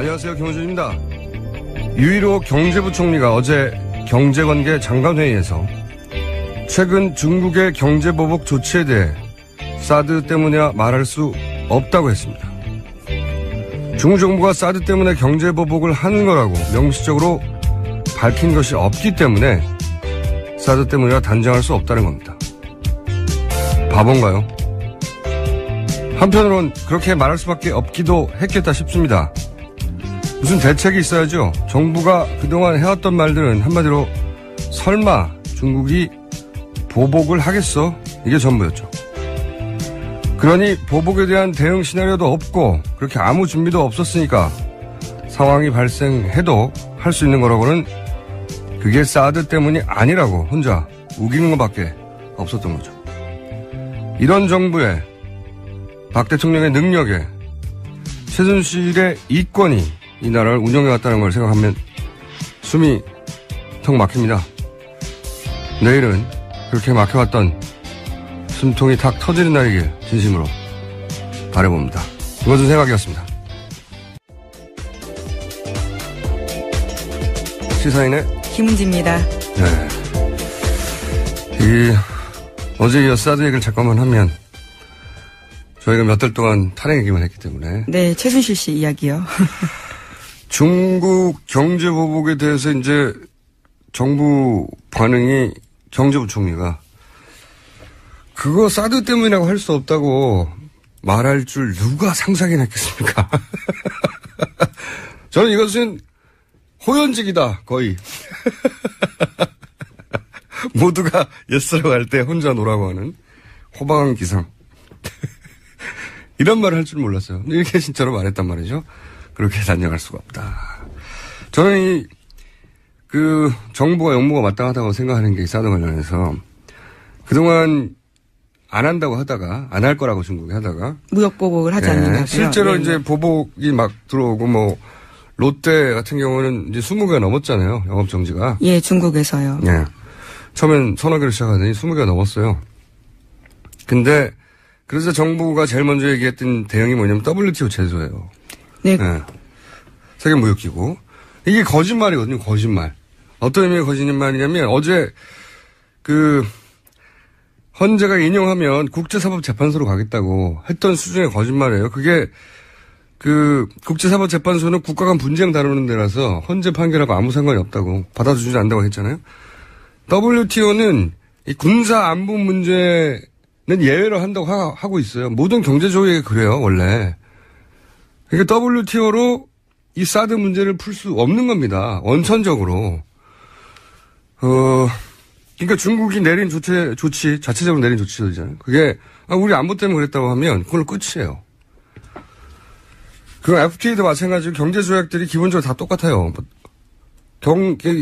안녕하세요. 김원준입니다. 유일호 경제부총리가 어제 경제관계 장관회의에서 최근 중국의 경제보복 조치에 대해 사드 때문이야 말할 수 없다고 했습니다. 중국 정부가 사드 때문에 경제보복을 하는 거라고 명시적으로 밝힌 것이 없기 때문에 사드 때문이라 단정할 수 없다는 겁니다. 바본가요? 한편으론 그렇게 말할 수밖에 없기도 했겠다 싶습니다. 무슨 대책이 있어야죠. 정부가 그동안 해왔던 말들은 한마디로 설마 중국이 보복을 하겠어? 이게 전부였죠. 그러니 보복에 대한 대응 시나리오도 없고 그렇게 아무 준비도 없었으니까 상황이 발생해도 할 수 있는 거라고는 그게 사드 때문이 아니라고 혼자 우기는 것밖에 없었던 거죠. 이런 정부의 박 대통령의 능력에 최순실의 이권이 이 나라를 운영해왔다는 걸 생각하면 숨이 턱 막힙니다. 내일은 그렇게 막혀왔던 숨통이 탁 터지는 날이길 진심으로 바라봅니다. 이것은 생각이었습니다. 시사인의 김은지입니다. 네. 어제 이어 사드 얘기를 잠깐만 하면 저희가 몇 달 동안 탄핵 얘기만 했기 때문에. 네, 최순실 씨 이야기요. 중국 경제보복에 대해서 이제 정부 반응이 경제부총리가 그거 사드 때문이라고 할 수 없다고 말할 줄 누가 상상이나 했겠습니까? 저는 이것은 호연직이다, 거의. 모두가 예스라고 할 때 혼자 노라고 하는 호방한 기상. 이런 말을 할 줄 몰랐어요. 이렇게 진짜로 말했단 말이죠. 그렇게 단정할 수가 없다. 저는 정부가 용무가 마땅하다고 생각하는 게 사드 관련해서 그동안 안 한다고 하다가, 안 할 거라고 중국이 하다가. 무역보복을 하지 않는다고요? 실제로 이제 보복이 막 들어오고 롯데 같은 경우는 이제 20개가 넘었잖아요. 영업정지가. 예, 중국에서요. 예. 처음엔 서너 개로 시작하더니 20개가 넘었어요. 근데, 그래서 정부가 제일 먼저 얘기했던 대응이 뭐냐면 WTO 제소예요. 네. 예. 세계무역기구. 이게 거짓말이거든요, 거짓말. 어떤 의미의 거짓말이냐면 어제 헌재가 인용하면 국제사법재판소로 가겠다고 했던 수준의 거짓말이에요. 그게 국제사법재판소는 국가 간 분쟁 다루는 데라서 헌재 판결하고 아무 상관이 없다고 받아주지 않는다고 했잖아요. WTO는 이 군사 안보 문제는 예외로 한다고 하고 있어요. 모든 경제조약이 그래요, 원래. 그러니까 WTO로 이 사드 문제를 풀 수 없는 겁니다. 원천적으로. 그러니까 중국이 내린 조치, 자체적으로 내린 조치잖아요. 그게, 우리 안보 때문에 그랬다고 하면 그걸로 끝이에요. 그 FTA도 마찬가지로 경제조약들이 기본적으로 다 똑같아요.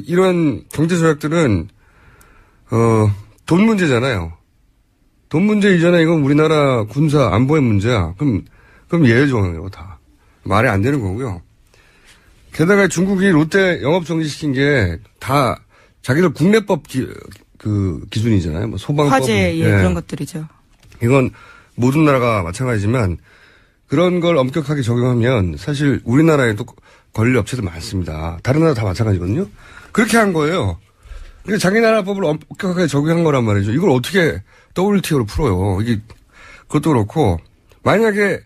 이런 경제조약들은, 돈 문제잖아요. 돈 문제 이전에 이건 우리나라 군사 안보의 문제야. 그럼 예외조항이에요, 다. 말이 안 되는 거고요. 게다가 중국이 롯데 영업 정지시킨 게 다 자기들 국내법 기준이잖아요. 소방법. 화재, 예, 그런 것들이죠. 이건 모든 나라가 마찬가지지만 그런 걸 엄격하게 적용하면 사실 우리나라에도 걸릴 업체도 많습니다. 다른 나라 다 마찬가지거든요. 그렇게 한 거예요. 그러니까 자기 나라 법을 엄격하게 적용한 거란 말이죠. 이걸 어떻게 WTO로 풀어요. 그것도 그렇고 만약에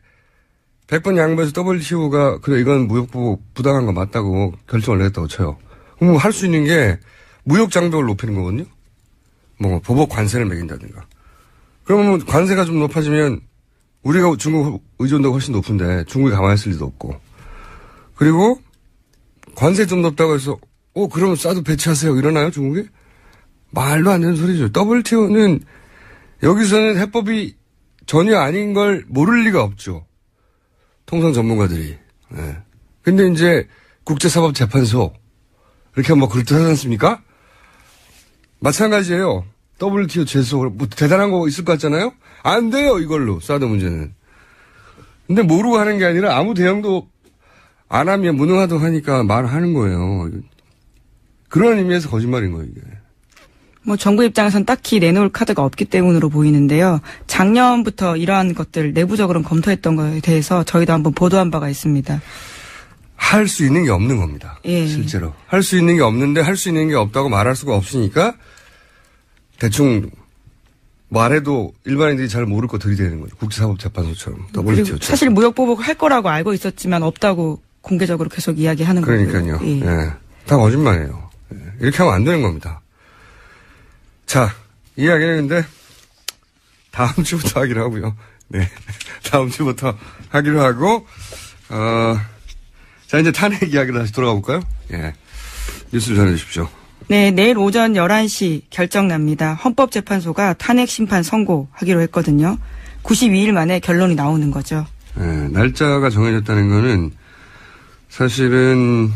100번 양보해서 WTO가 그래 이건 무역보복 부당한 거 맞다고 결정을 내렸다고 쳐요. 그럼 할 수 있는 게 무역 장벽을 높이는 거거든요. 보복 관세를 매긴다든가. 그러면 관세가 좀 높아지면 우리가 중국 의존도가 훨씬 높은데 중국이 가만히 있을 리도 없고. 그리고 관세 좀 높다고 해서 그러면 사드 배치하세요. 이러나요, 중국이? 말도 안 되는 소리죠. WTO는 여기서는 해법이 전혀 아닌 걸 모를 리가 없죠. 통상 전문가들이. 네. 근데 이제 국제사법재판소 이렇게 그럴듯하지 않습니까? 마찬가지예요. WTO 제소 대단한 거 있을 것 같잖아요? 안 돼요, 이걸로 사드 문제는. 근데 모르고 하는 게 아니라 아무 대응도 안 하면 무능하다고 하니까 말하는 거예요. 그런 의미에서 거짓말인 거예요, 이게. 정부 입장에선 딱히 내놓을 카드가 없기 때문으로 보이는데요. 작년부터 이러한 것들 내부적으로 검토했던 거에 대해서 저희도 한번 보도한 바가 있습니다. 할 수 있는 게 없는 겁니다. 예. 실제로. 할 수 있는 게 없는데 할 수 있는 게 없다고 말할 수가 없으니까 대충 말해도 일반인들이 잘 모를 거 들이대는 거죠. 국제사법재판소처럼. 그리고 사실 무역보복 할 거라고 알고 있었지만 없다고 공개적으로 계속 이야기하는 거예요. 그러니까요. 예. 다 거짓말이에요. 예. 이렇게 하면 안 되는 겁니다. 자, 이 이야기는 근데 다음 주부터 하기로 하고요. 네. 다음 주부터 하기로 하고, 자, 이제 탄핵 이야기로 다시 돌아가 볼까요? 예. 뉴스를 전해 주십시오. 네, 내일 오전 11시 결정 납니다. 헌법재판소가 탄핵 심판 선고하기로 했거든요. 92일 만에 결론이 나오는 거죠. 예, 날짜가 정해졌다는 거는 사실은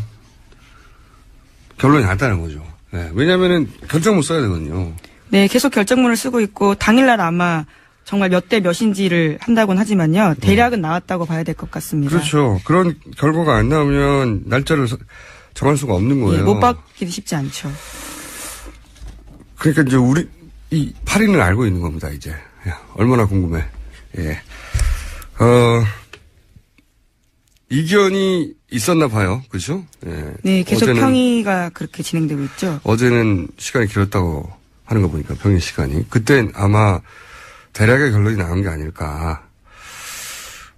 결론이 났다는 거죠. 예, 왜냐면은 결정문 써야 되거든요. 네, 계속 결정문을 쓰고 있고 당일날 아마 정말 몇 대 몇인지를 한다고는 하지만요. 대략은 나왔다고 봐야 될 것 같습니다. 그렇죠. 그런 결과가 안 나오면 날짜를 정할 수가 없는 거예요. 네, 못 받기도 쉽지 않죠. 그러니까 이제 우리 이 8인을 알고 있는 겁니다. 이제 야, 얼마나 궁금해. 예. 이견이 있었나 봐요. 그렇죠? 예. 네, 계속 평의가 그렇게 진행되고 있죠. 어제는 시간이 길었다고 하는 거 보니까 평의 시간이. 그땐 아마 대략의 결론이 나온 게 아닐까.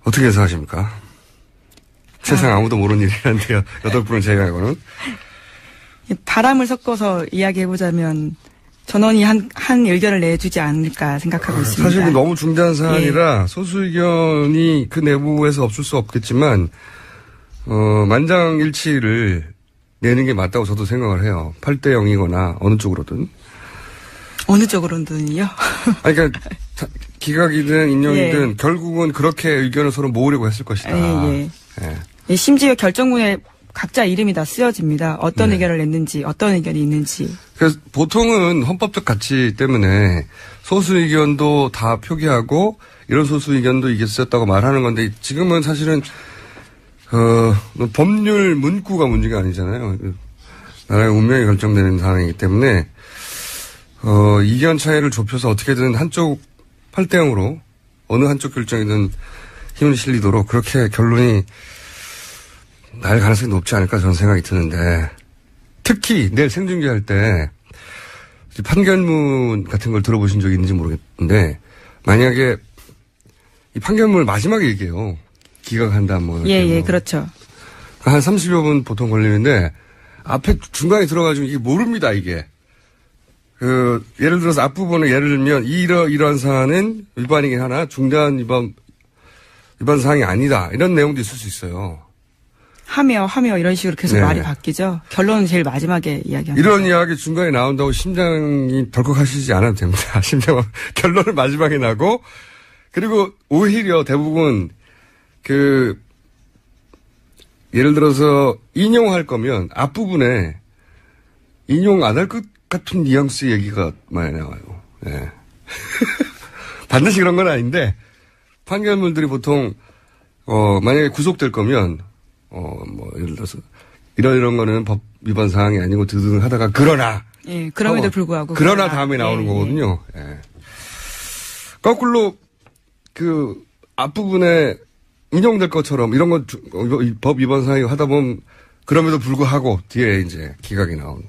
어떻게 예상하십니까? 세상 아무도 모르는 일이란데요. 8분을 제외하고는. 바람을 섞어서 이야기해보자면 전원이 한 의견을 내주지 않을까 생각하고 있습니다. 사실 너무 중대한 사안이라 소수 의견이 그 내부에서 없을 수 없겠지만 만장일치를 내는 게 맞다고 저도 생각을 해요. 8대 0이거나 어느 쪽으로든. 어느 쪽으로든요? 아니, 그러니까 기각이든 인용이든 결국은 그렇게 의견을 서로 모으려고 했을 것이다. 예. 심지어 결정문에 각자 이름이 다 쓰여집니다. 어떤 의견을 냈는지, 어떤 의견이 있는지. 그래서 보통은 헌법적 가치 때문에 소수 의견도 다 표기하고 이런 소수 의견도 이게 쓰였다고 말하는 건데 지금은 사실은 법률 문구가 문제가 아니잖아요. 나라의 운명이 결정되는 상황이기 때문에 이견 차이를 좁혀서 어떻게든 한쪽 8대 0으로 어느 한쪽 결정이든 힘을 실리도록 그렇게 결론이 날 가능성이 높지 않을까 저는 생각이 드는데 특히 내일 생중계할 때 판결문 같은 걸 들어보신 적이 있는지 모르겠는데 만약에 이 판결문을 마지막에 얘기해요. 기각한다 뭐. 예, 그렇죠. 한 30여 분 보통 걸리는데 앞에 중간에 들어가지고 이게 모릅니다 이게. 예를 들어서 앞부분을 예를 들면 이러한 사안은 위반이긴 하나 중대한 위반 사항이 아니다. 이런 내용도 있을 수 있어요. 하며 이런 식으로 계속 말이 바뀌죠. 결론은 제일 마지막에 이야기합니다. 이런 이야기 중간에 나온다고 심장이 덜컥하시지 않아도 됩니다. 심장은 결론을 마지막에 나고 그리고 오히려 대부분 예를 들어서 인용할 거면 앞부분에 인용 안 할 것 같은 뉘앙스 얘기가 많이 나와요. 네. 반드시 그런 건 아닌데 판결문들이 보통 만약에 구속될 거면 예를 들어서 이런 거는 법 위반 사항이 아니고 드등 하다가 그러나 그럼에도 불구하고 그러나 다음에 나오는 거거든요. 거꾸로 그 앞부분에 인용될 것처럼 이런 건 법 위반 사항이 하다 보면 그럼에도 불구하고 뒤에 이제 기각이 나온.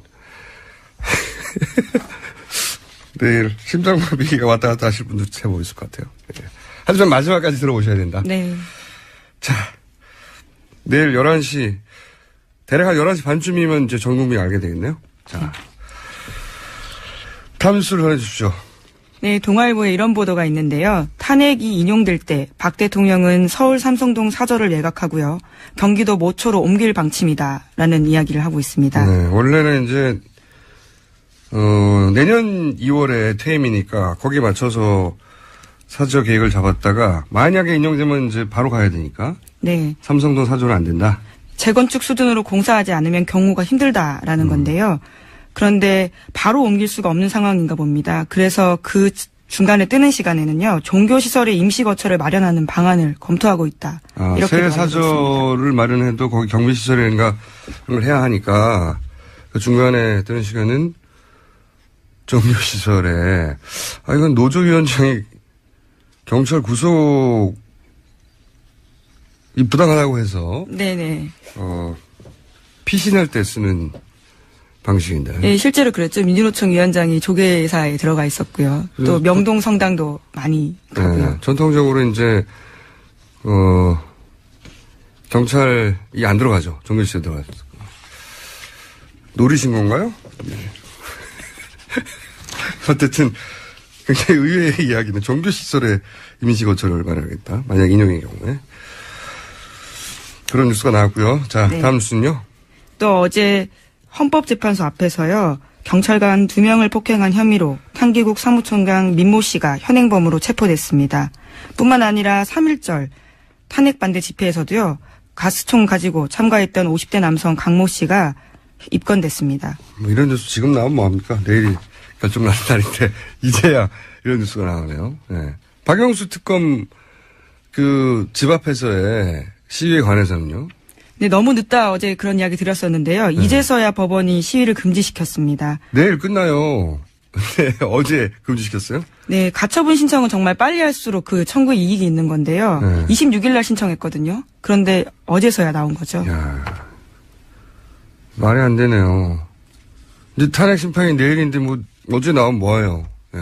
내일 심장마비가 왔다 갔다 하실 분들 제법 있을 것 같아요. 하지만 마지막까지 들어보셔야 된다. 네. 자, 내일 11시, 대략 한 11시 반쯤이면 이제 전 국민이 알게 되겠네요. 자. 다음 뉴스를 전해주십시오. 네, 동아일보에 이런 보도가 있는데요. 탄핵이 인용될 때 박 대통령은 서울 삼성동 사저를 매각하고요. 경기도 모초로 옮길 방침이다라는 이야기를 하고 있습니다. 네, 원래는 이제 내년 2월에 퇴임이니까 거기에 맞춰서 사저 계획을 잡았다가 만약에 인용되면 이제 바로 가야 되니까. 네. 삼성동 사저는 안 된다. 재건축 수준으로 공사하지 않으면 경우가 힘들다라는 건데요. 그런데 바로 옮길 수가 없는 상황인가 봅니다. 그래서 그 중간에 뜨는 시간에는요. 종교시설의 임시거처를 마련하는 방안을 검토하고 있다. 이렇게 새 사저를 마련해도 거기 경비시설인가 그런 걸 해야 하니까 그 중간에 뜨는 시간은 종교시설에 이건 노조위원장이 경찰 구속 이 부당하다고 해서. 네네. 피신할 때 쓰는 방식인데. 네, 실제로 그랬죠. 민주노총 위원장이 조계사에 들어가 있었고요. 또 명동 성당도 많이 가고요. 네, 전통적으로 이제 경찰이 안 들어가죠. 종교시설에 들어가서. 노리신 건가요? 네. 어쨌든 굉장히 의외의 이야기는 종교시설에 임시거처를 마련하겠다. 만약 인용의 경우에. 그런 뉴스가 나왔고요. 자, 네. 다음 뉴스는요. 또 어제 헌법재판소 앞에서요. 경찰관 2명을 폭행한 혐의로 탄기국 사무총장 민모 씨가 현행범으로 체포됐습니다. 뿐만 아니라 3.1절 탄핵반대 집회에서도요. 가스총 가지고 참가했던 50대 남성 강모 씨가 입건됐습니다. 뭐 이런 뉴스 지금 나오면 뭐합니까? 내일이 결정나는 날인데 이제야 이런 뉴스가 나오네요. 네. 박영수 특검 그 집 앞에서의 시위에 관해서는요. 네, 너무 늦다 어제 그런 이야기 드렸었는데요. 네. 이제서야 법원이 시위를 금지시켰습니다. 내일 끝나요. 네, 어제 금지시켰어요? 네, 가처분 신청은 정말 빨리 할수록 그 청구에 이익이 있는 건데요. 네. 26일 날 신청했거든요. 그런데 어제서야 나온 거죠. 야, 말이 안 되네요. 이제 탄핵 심판이 내일인데 뭐 어제 나오면 뭐예요? 예.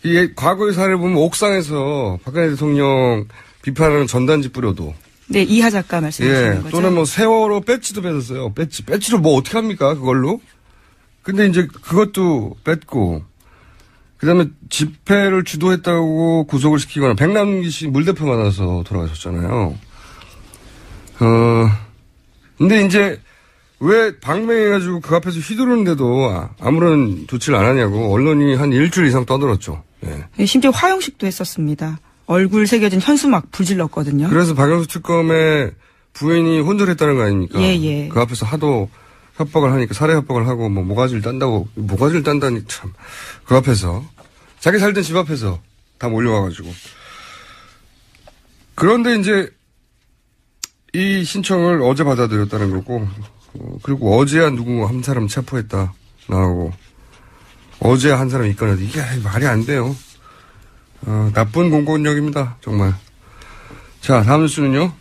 이 과거의 사례를 보면 옥상에서 박근혜 대통령 비판하는 전단지 뿌려도. 네, 이하 작가 말씀하시는 예. 거죠. 또는 뭐 세월호 배지도 뺏었어요. 배지로 뭐 어떻게 합니까? 그걸로? 근데 이제 그것도 뺐고. 그다음에 집회를 주도했다고 구속을 시키거나 백남기 씨 물대포 맞아서 돌아가셨잖아요. 근데 이제 왜 방맹해가지고 그 앞에서 휘두르는데도 아무런 조치를 안 하냐고 언론이 한 일주일 이상 떠들었죠. 예. 네, 심지어 화형식도 했었습니다. 얼굴 새겨진 현수막 불질렀거든요. 그래서 박영수 특검의 부인이 혼절했다는 거 아닙니까? 예, 예. 그 앞에서 하도 협박을 하니까 살해 협박을 하고 뭐 모가지를 딴다니 참. 그 앞에서 자기 살던 집 앞에서 다 몰려와가지고. 그런데 이제 이 신청을 어제 받아들였다는 거고, 그리고 어제야 누군가 한 사람 체포했다 나오고, 어제 한 사람 입건했다. 이게 말이 안 돼요. 나쁜 공권력입니다, 정말. 자, 다음 뉴스는요?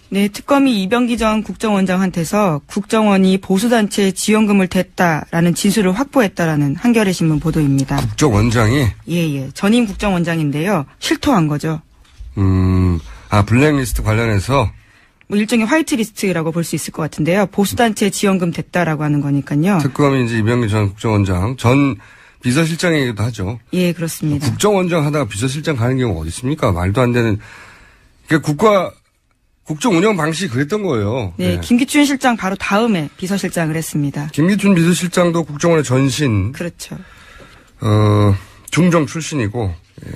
네, 특검이 이병기 전 국정원장한테서 국정원이 보수단체에 지원금을 댔다라는 진술을 확보했다라는 한겨레 신문 보도입니다. 국정원장이? 예. 전임 국정원장인데요. 실토한 거죠. 블랙리스트 관련해서? 뭐 일종의 화이트리스트라고 볼 수 있을 것 같은데요. 보수단체에 지원금 댔다라고 하는 거니까요. 특검이 이제 이병기 전 국정원장, 전 비서실장이기도 하죠. 예, 그렇습니다. 국정원장 하다가 비서실장 가는 경우가 어디 있습니까? 말도 안 되는. 그러니까 국정 운영 방식이 그랬던 거예요. 네, 김기춘 실장 바로 다음에 비서실장을 했습니다. 김기춘 비서실장도 국정원의 전신. 그렇죠. 중정 출신이고, 예.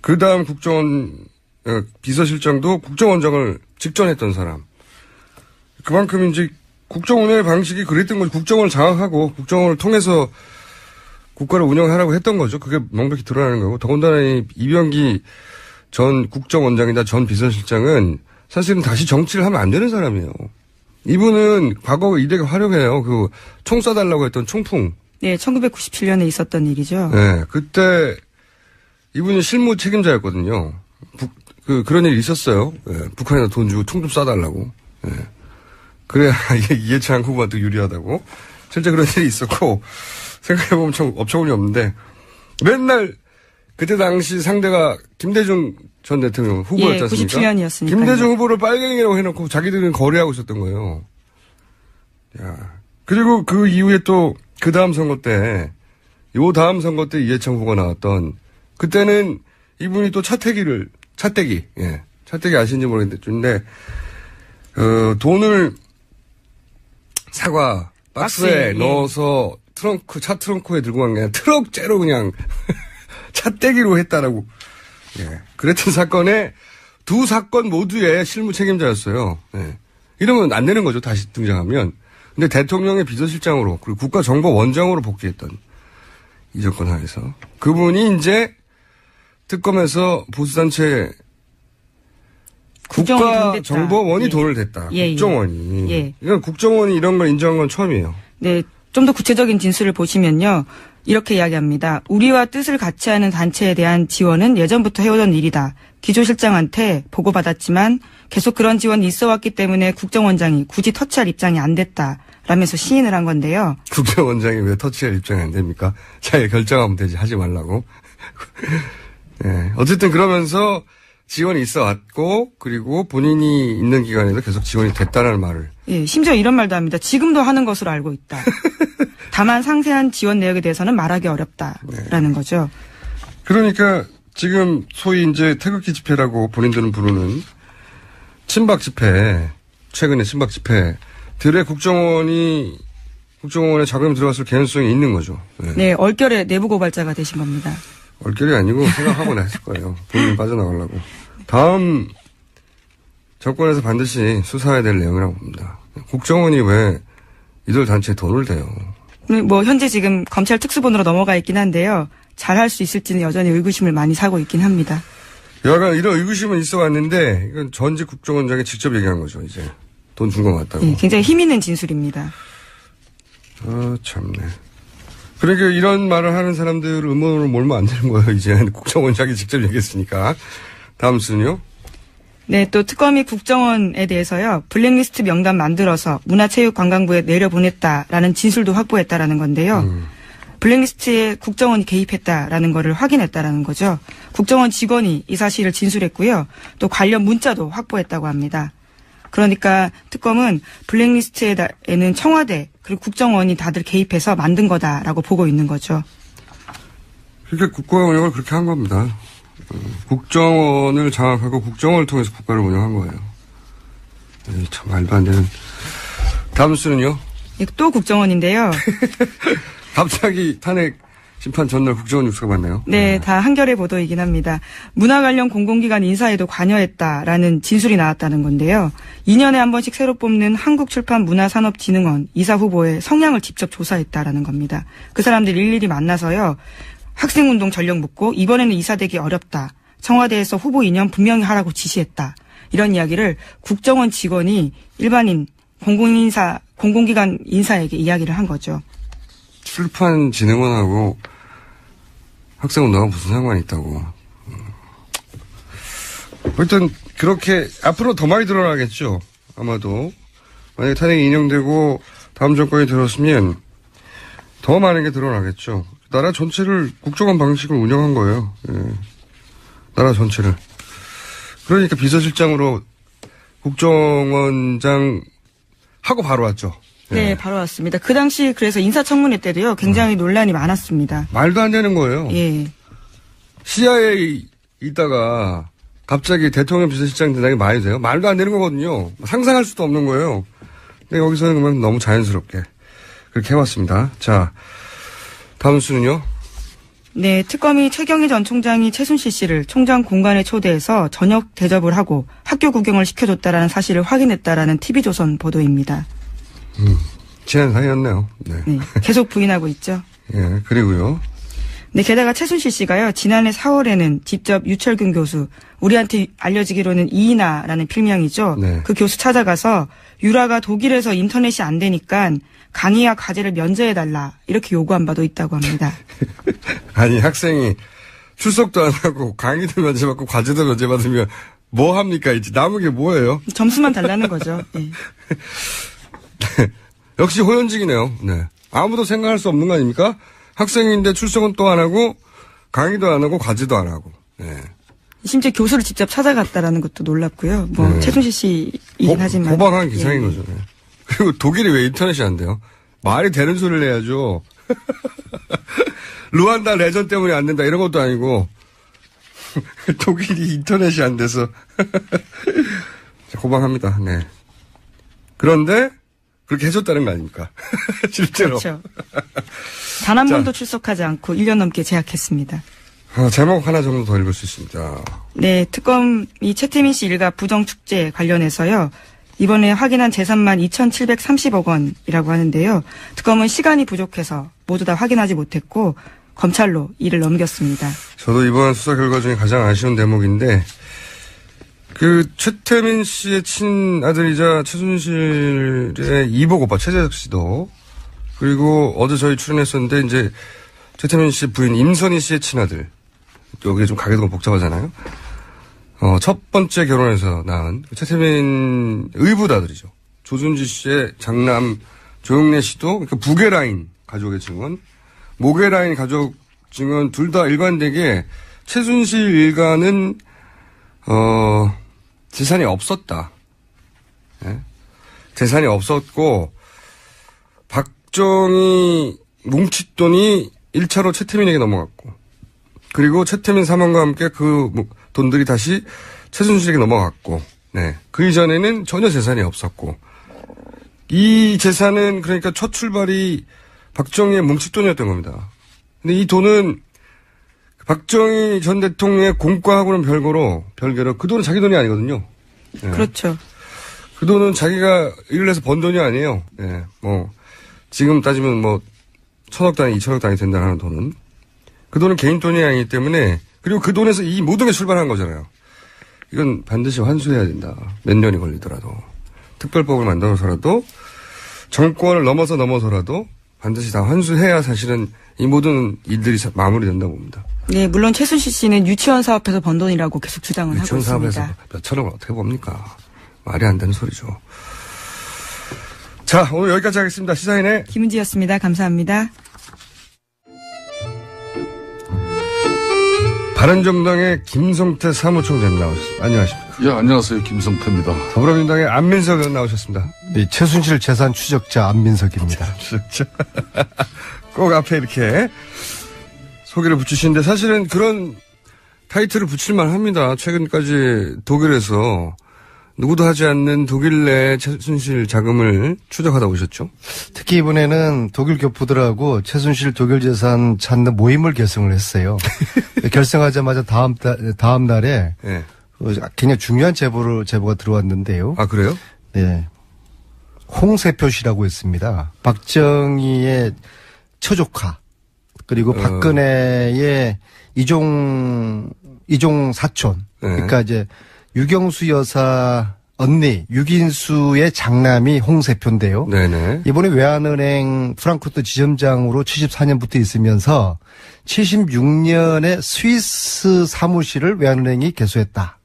그 다음 국정원, 비서실장도 국정원장을 직전했던 사람. 그만큼 이제 국정 운영의 방식이 그랬던 거죠. 국정원을 장악하고 국정원을 통해서 국가를 운영하라고 했던 거죠. 그게 명백히 드러나는 거고. 더군다나 이병기 전 국정원장이나 전 비서실장은 사실은 다시 정치를 하면 안 되는 사람이에요. 이분은 과거 이되게 활용해요. 그 총 쏴달라고 했던 총풍. 네, 1997년에 있었던 일이죠. 네, 그때 이분이 실무 책임자였거든요. 그런 일이 있었어요. 네, 북한에다 돈 주고 총 좀 쏴달라고. 네. 그래야 이해찬 후보한테 유리하다고. 실제 그런 일이 있었고, 생각해보면 참 업처구니 없는데, 맨날 그때 당시 상대가 김대중 전 대통령 후보였지 않습니까? 97년이었으니까. 김대중 후보를 빨갱이라고 해놓고 자기들은 거래하고 있었던 거예요. 야. 그리고 그 이후에 또 그 다음 선거 때, 다음 선거 때 이해창 후보가 나왔던, 그때는 이분이 또 차태기 아시는지 모르겠는데, 돈을 사과 박스에 넣어서 차 트렁크에 들고 간 게 아니라 트럭째로 그냥 차떼기로 했다라고. 예. 그랬던 사건에 두 사건 모두의 실무 책임자였어요. 예. 이러면 안 되는 거죠. 다시 등장하면. 근데 대통령의 비서실장으로 그리고 국가정보원장으로 복귀했던 이정권 하에서 그분이 이제 특검에서 보수단체 국가정보원이 돈을 댔다. 국정원이. 예. 그러니까 국정원이 이런 걸 인정한 건 처음이에요. 네. 좀 더 구체적인 진술을 보시면요. 이렇게 이야기합니다. 우리와 뜻을 같이 하는 단체에 대한 지원은 예전부터 해오던 일이다. 기조실장한테 보고받았지만 계속 그런 지원이 있어왔기 때문에 국정원장이 굳이 터치할 입장이 안 됐다. 라면서 시인을 한 건데요. 국정원장이 왜 터치할 입장이 안 됩니까? 자기가 결정하면 되지. 하지 말라고. 네. 어쨌든 그러면서 지원이 있어 왔고 그리고 본인이 있는 기간에도 계속 지원이 됐다는 말을. 예, 심지어 이런 말도 합니다. 지금도 하는 것으로 알고 있다. 다만 상세한 지원 내역에 대해서는 말하기 어렵다라는 거죠. 그러니까 지금 소위 이제 태극기 집회라고 본인들은 부르는 친박 집회, 최근에 친박 집회들의 국정원에 자금이 들어갔을 개연성이 있는 거죠. 네. 네, 얼결에 내부 고발자가 되신 겁니다. 얼결이 아니고 생각하고 했을 거예요. 본인 빠져나가려고. 다음 정권에서 반드시 수사해야 될 내용이라고 봅니다. 국정원이 왜 이들 단체에 돈을 대요? 뭐 현재 지금 검찰 특수본으로 넘어가 있긴 한데요. 잘할 수 있을지는 여전히 의구심을 많이 사고 있긴 합니다. 여하간 이런 의구심은 있어 왔는데 이건 전직 국정원장이 직접 얘기한 거죠. 이제 돈 준 것 같다고. 네, 굉장히 힘 있는 진술입니다. 참네. 그러니까 이런 말을 하는 사람들을 음모론으로 몰면 안 되는 거예요. 이제 국정원장이 직접 얘기했으니까. 다음 순요. 네, 또 특검이 국정원에 대해서요. 블랙리스트 명단 만들어서 문화체육관광부에 내려보냈다라는 진술도 확보했다라는 건데요. 블랙리스트에 국정원이 개입했다라는 거를 확인했다라는 거죠. 국정원 직원이 이 사실을 진술했고요. 또 관련 문자도 확보했다고 합니다. 그러니까 특검은 블랙리스트에는 청와대 그리고 국정원이 다들 개입해서 만든 거다라고 보고 있는 거죠. 그러니까 국가 운영을 그렇게 한 겁니다. 국정원을 장악하고 국정원을 통해서 국가를 운영한 거예요. 참 말도 안 되는. 다음 수는요? 또 국정원인데요. 갑자기 탄핵 심판 전날 국정원 뉴스가 많네요. 네, 다 한겨레 보도이긴 합니다. 문화 관련 공공기관 인사에도 관여했다라는 진술이 나왔다는 건데요. 2년에 한 번씩 새로 뽑는 한국출판문화산업진흥원 이사 후보의 성향을 직접 조사했다라는 겁니다. 그 사람들 일일이 만나서요. 학생운동 전력 묻고 이번에는 이사되기 어렵다. 청와대에서 후보 2년 분명히 하라고 지시했다. 이런 이야기를 국정원 직원이 일반인 공공기관 인사에게 이야기를 한 거죠. 출판진흥원하고 학생운동하고 무슨 상관이 있다고. 일단 그렇게 앞으로 더 많이 드러나겠죠. 아마도. 만약에 탄핵이 인용되고 다음 정권이 들었으면 더 많은 게 드러나겠죠. 나라 전체를 국정원 방식을 운영한 거예요. 예. 나라 전체를. 그러니까 비서실장으로 국정원장 하고 바로 왔죠. 예. 네, 바로 왔습니다. 그 당시 그래서 인사청문회 때도요. 굉장히 논란이 많았습니다. 말도 안 되는 거예요. 예. CIA 있다가 갑자기 대통령 비서실장 된다는 게 말이 돼요? 말도 안 되는 거거든요. 상상할 수도 없는 거예요. 근데 여기서는 그러면 너무 자연스럽게 그렇게 해왔습니다. 자, 다음 수는요? 네, 특검이 최경희 전 총장이 최순실 씨를 총장 공간에 초대해서 저녁 대접을 하고 학교 구경을 시켜줬다라는 사실을 확인했다라는 TV조선 보도입니다. 친한 사이였네요. 네. 네, 계속 부인하고 있죠. 예, 그리고요. 네, 게다가 최순실 씨가요, 지난해 4월에는 직접 유철균 교수, 우리한테 알려지기로는 이인아라는 필명이죠. 네. 그 교수 찾아가서 유라가 독일에서 인터넷이 안 되니까 강의와 과제를 면제해달라, 이렇게 요구한 바도 있다고 합니다. 아니, 학생이 출석도 안 하고 강의도 면제받고 과제도 면제받으면 뭐 합니까? 이제 남은 게 뭐예요? 점수만 달라는 거죠. 네. 역시 호연직이네요. 네. 아무도 생각할 수 없는 거 아닙니까? 학생인데 출석은 또 안 하고 강의도 안 하고 과제도 안 하고. 네. 심지어 교수를 직접 찾아갔다라는 것도 놀랍고요. 뭐 네. 최순실 씨이긴 하지만 호방한 기사인 예. 거죠. 네. 그리고 독일이 왜 인터넷이 안 돼요? 말이 되는 소리를 해야죠. 루안다 레전 때문에 안 된다 이런 것도 아니고 독일이 인터넷이 안 돼서 호방합니다. 네. 그런데 그렇게 해줬다는 거 아닙니까? 실제로. 그렇죠. 단 한 번도 출석하지 않고 1년 넘게 재학했습니다. 제목 하나 정도 더 읽을 수 있습니다. 네, 특검이 최태민 씨 일가 부정축제 관련해서요. 이번에 확인한 재산만 2,730억 원이라고 하는데요. 특검은 시간이 부족해서 모두 다 확인하지 못했고 검찰로 일을 넘겼습니다. 저도 이번 수사 결과 중에 가장 아쉬운 대목인데 그 최태민 씨의 친아들이자 최순실의 이복 오빠 최재석 씨도 그리고 어제 저희 출연했었는데 이제 최태민 씨 부인 임선희 씨의 친아들. 여기 좀 가게도 복잡하잖아요. 첫 번째 결혼해서 낳은 최태민 의붓아들이죠. 조순지 씨의 장남 조영래 씨도 그러니까 북의 라인 가족의 증언, 목의 라인 가족 증언 둘 다 일관되게 최순실 일가는 재산이 없었다. 네? 재산이 없었고 박정희 뭉칫돈이 1차로 최태민에게 넘어갔고 그리고 최태민 사망과 함께 그 돈들이 다시 최순실에게 넘어갔고 네. 그 이전에는 전혀 재산이 없었고 이 재산은 그러니까 첫 출발이 박정희의 뭉칫돈이었던 겁니다. 근데 이 돈은 박정희 전 대통령의 공과하고는 별개로 그 돈은 자기 돈이 아니거든요. 네. 그렇죠. 그 돈은 자기가 일을 해서 번 돈이 아니에요. 네. 지금 따지면 1,000억 단위, 2,000억 단위 된다는 돈은. 그 돈은 개인 돈이 아니기 때문에, 그리고 그 돈에서 이 모든 게 출발한 거잖아요. 이건 반드시 환수해야 된다. 몇 년이 걸리더라도. 특별법을 만들어서라도, 정권을 넘어서라도, 반드시 다 환수해야 사실은 이 모든 일들이 마무리된다고 봅니다. 네, 물론 최순실 씨는 유치원 사업에서 번 돈이라고 계속 주장을 하고 있습니다. 유치원 사업에서 몇 천억을 어떻게 봅니까? 말이 안 되는 소리죠. 자, 오늘 여기까지 하겠습니다. 시사인의 김은지였습니다. 감사합니다. 바른정당의 김성태 사무총장님 나오셨습니다. 안녕하십니까? 예, 안녕하세요. 김성태입니다. 더불어민주당의 안민석 의원 나오셨습니다. 네, 최순실 재산 추적자 안민석입니다. 추적자. 꼭 앞에 이렇게 소개를 붙이시는데 사실은 그런 타이틀을 붙일만 합니다. 최근까지 독일에서 누구도 하지 않는 독일 내 최순실 자금을 추적하다 오셨죠? 특히 이번에는 독일 교포들하고 최순실 독일 재산 찾는 모임을 결성을 했어요. 결성하자마자 다음 날에 네. 굉장히 중요한 제보가 들어왔는데요. 아, 그래요? 네. 홍세표 씨라고 있습니다. 박정희의 처조카 그리고 박근혜의 이종 사촌. 네. 그러니까 이제 유경수 여사 언니 유긴수의 장남이 홍세표인데요. 네네. 이번에 외환은행 프랑크푸르트 지점장으로 74년부터 있으면서 76년에 스위스 사무실을 외환은행이 개소했다.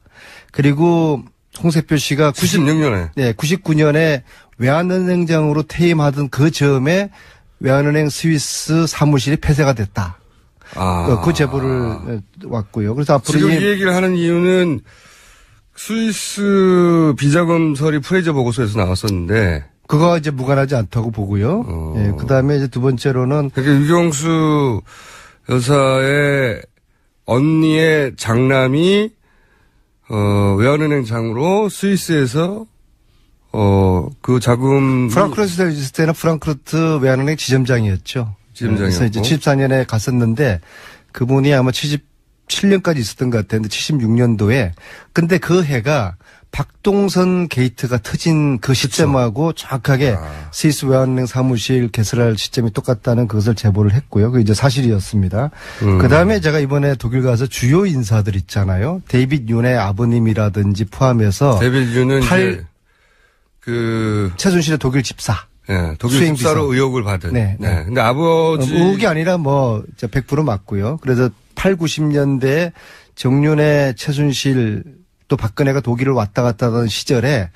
그리고 홍세표 씨가 96년에. 네, 99년에 외환은행장으로 퇴임하던 그 즈음에 외환은행 스위스 사무실이 폐쇄가 됐다. 그 제보를 왔고요. 그래서 앞으로 지금 이 얘기를 하는 이유는 스위스 비자금 프레이저 보고서에서 나왔었는데 그거 이제 무관하지 않다고 보고요. 예, 그다음에 이제 두 번째로는 그러니까 유경수 여사의 언니의 장남이 외환은행장으로 스위스에서 그 자금 프랑크푸르트에 있을 때는 프랑크푸르트 외환은행 지점장이었죠. 그래서 이제 74년에 갔었는데 그분이 아마 77년까지 있었던 것 같았는데 76년도에 근데 그 해가 박동선 게이트가 터진 그 시점하고 정확하게 스위스 외환은행 사무실 개설할 시점이 똑같다는 그것을 제보를 했고요. 그게 이제 사실이었습니다. 그 다음에 제가 이번에 독일 가서 주요 인사들 있잖아요. 데이빗 윤의 아버님이라든지 포함해서 데이빗 윤은 이제 최순실의 독일 집사. 네, 독일 집사로 의혹을 받은. 네. 네. 근데 아버지. 의혹이 아니라 100% 맞고요. 그래서 8, 90년대 정윤의 최순실 또 박근혜가 독일을 왔다 갔다 하던 시절에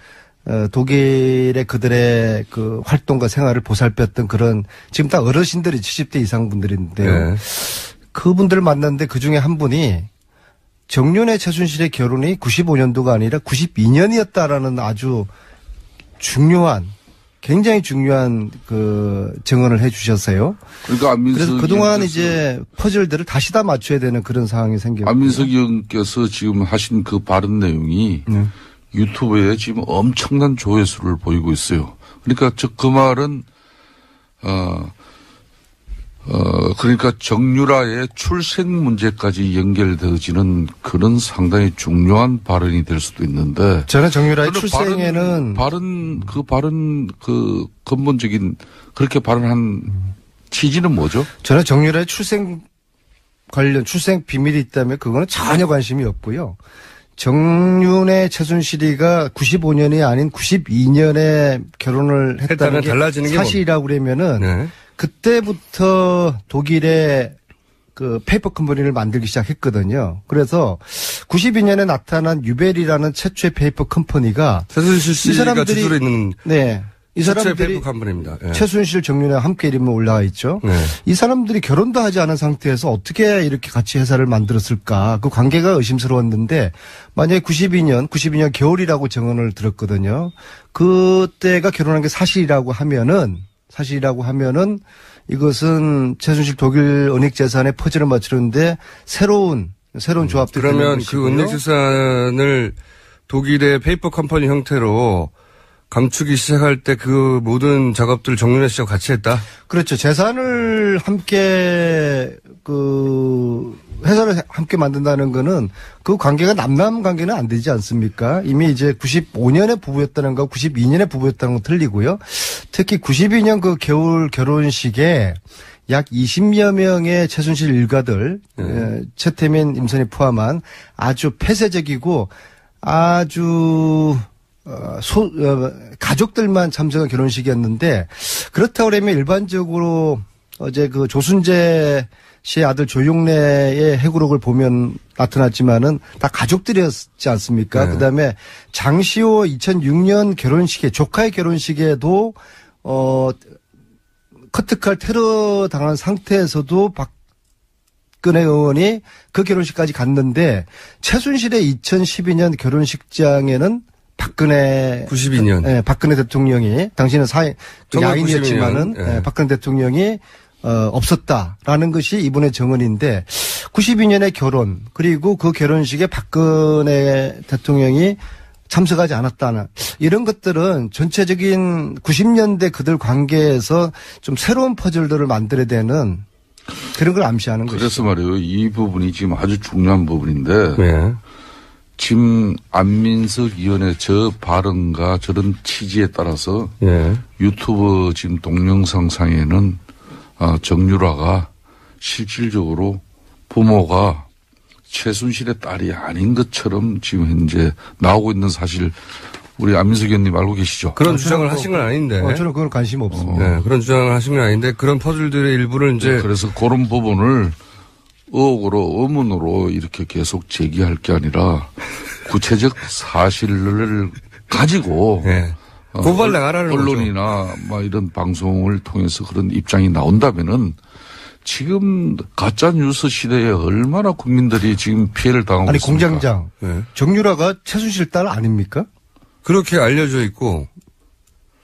독일의 그들의 그 활동과 생활을 보살폈던 그런 지금 다 어르신들이 70대 이상 분들인데요. 네. 그분들을 만났는데 그중에 한 분이 정윤의 최순실의 결혼이 95년도가 아니라 92년이었다라는 아주 굉장히 중요한 그 증언을 해 주셨어요. 그러니까 그래서 그동안 이제 퍼즐들을 다시 다 맞춰야 되는 그런 상황이 생겼고. 안민석 의원께서 지금 하신 그 발언 내용이 유튜브에 지금 엄청난 조회수를 보이고 있어요. 그러니까 그 말은 그러니까 정유라의 출생 문제까지 연결되어지는 그런 상당히 중요한 발언이 될 수도 있는데. 저는 정유라의 출생에는. 그 근본적인 그렇게 발언한 취지는 뭐죠? 저는 정유라의 출생 비밀이 있다면 그거는 전혀 관심이 없고요. 정윤의 최순실이가 95년이 아닌 92년에 결혼을 했다는 게 사실이라고 그러면은. 네. 그때부터 독일의 그 페이퍼 컴퍼니를 만들기 시작했거든요. 그래서 92년에 나타난 유벨이라는 최초의 페이퍼 컴퍼니가 최순실 씨가 주술에 있는 네. 이 사람들이 페이퍼 컴퍼니입니다. 예. 최순실 정윤회 함께 이름이 올라와 있죠. 네. 이 사람들이 결혼도 하지 않은 상태에서 어떻게 이렇게 같이 회사를 만들었을까? 그 관계가 의심스러웠는데 만약에 92년 겨울이라고 증언을 들었거든요. 그때가 결혼한 게 사실이라고 하면은 이것은 최순실 독일 은닉재산의 퍼즐을 맞추는데 새로운 조합들이 그러면 그 은닉재산을 독일의 페이퍼 컴퍼니 형태로 감추기 시작할 때 그 모든 작업들을 정윤회 씨와 같이 했다? 그렇죠. 재산을 함께 회사를 함께 만든다는 거는 그 관계가 남남 관계는 안 되지 않습니까? 이미 이제 95년에 부부였다는 거 92년에 부부였다는 건 틀리고요. 특히 92년 그 겨울 결혼식에 약 20여 명의 최순실 일가들, 최태민, 임선희 포함한 아주 폐쇄적이고 아주 가족들만 참석한 결혼식이었는데 그렇다고 그러면 일반적으로 어제 그 조순재 씨의 아들 조용래의 해구록을 보면 나타났지만은 다 가족들이었지 않습니까? 네. 그다음에 장시호 2006년 결혼식에 조카의 결혼식에도 커트칼 테러 당한 상태에서도 박근혜 의원이 그 결혼식까지 갔는데 최순실의 2012년 결혼식장에는 박근혜 92년 박근혜 대통령이 당시는 야인이었지만은 네. 박근혜 대통령이 없었다라는 것이 이분의 정언인데 92년에 결혼 그리고 그 결혼식에 박근혜 대통령이 참석하지 않았다는 이런 것들은 전체적인 90년대 그들 관계에서 좀 새로운 퍼즐들을 만들어야 되는 그런 걸 암시하는 거죠. 그래서 말이에요. 이 부분이 지금 아주 중요한 부분인데 네. 지금 안민석 의원의 저 발언과 저런 취지에 따라서 네. 유튜브 지금 동영상 상에는 정유라가 실질적으로 부모가 최순실의 딸이 아닌 것처럼 지금 현재 나오고 있는 사실 우리 안민석 의원님 알고 계시죠? 그런 주장을 하신 건 아닌데. 저는 그건 관심 없습니다. 네, 그런 주장을 하신 건 아닌데 그런 퍼즐들의 일부를 이제. 네, 그래서 그런 부분을 의혹으로 의문으로 이렇게 계속 제기할 게 아니라 구체적 사실을 가지고 네. 고발 나가라는 언론이나 막 이런 방송을 통해서 그런 입장이 나온다면은 지금 가짜 뉴스 시대에 얼마나 국민들이 지금 피해를 당하고 아니 있습니까? 공장장 네. 정유라가 최순실 딸 아닙니까? 그렇게 알려져 있고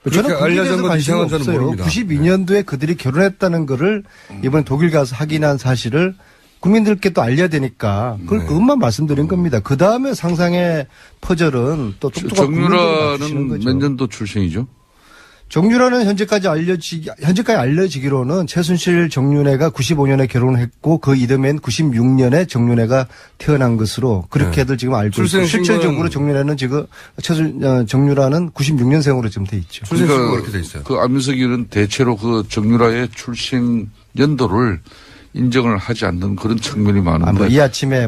그렇게 알려진 건 이상한 저는 모릅니다. 92년도에 그들이 결혼했다는 거를 이번에 독일 가서 확인한 사실을 국민들께 또 알려야 되니까 그것만 말씀드린 겁니다. 그 다음에 상상의 퍼즐은 또 똑똑한 정유라는 몇 년도 출생이죠? 정유라는 현재까지 알려지기로는 최순실 정윤회가 95년에 결혼했고 그 이듬해인 96년에 정윤회가 태어난 것으로 그렇게들 지금 알고 있고 실질적으로 정윤회는 지금 정유라는 96년생으로 지금 돼 있죠. 출생신고가 그렇게 돼 있어요. 그 안민석 의원은 대체로 그 정유라의 출생 연도를 인정을 하지 않는 그런 측면이 많은데. 이 아침에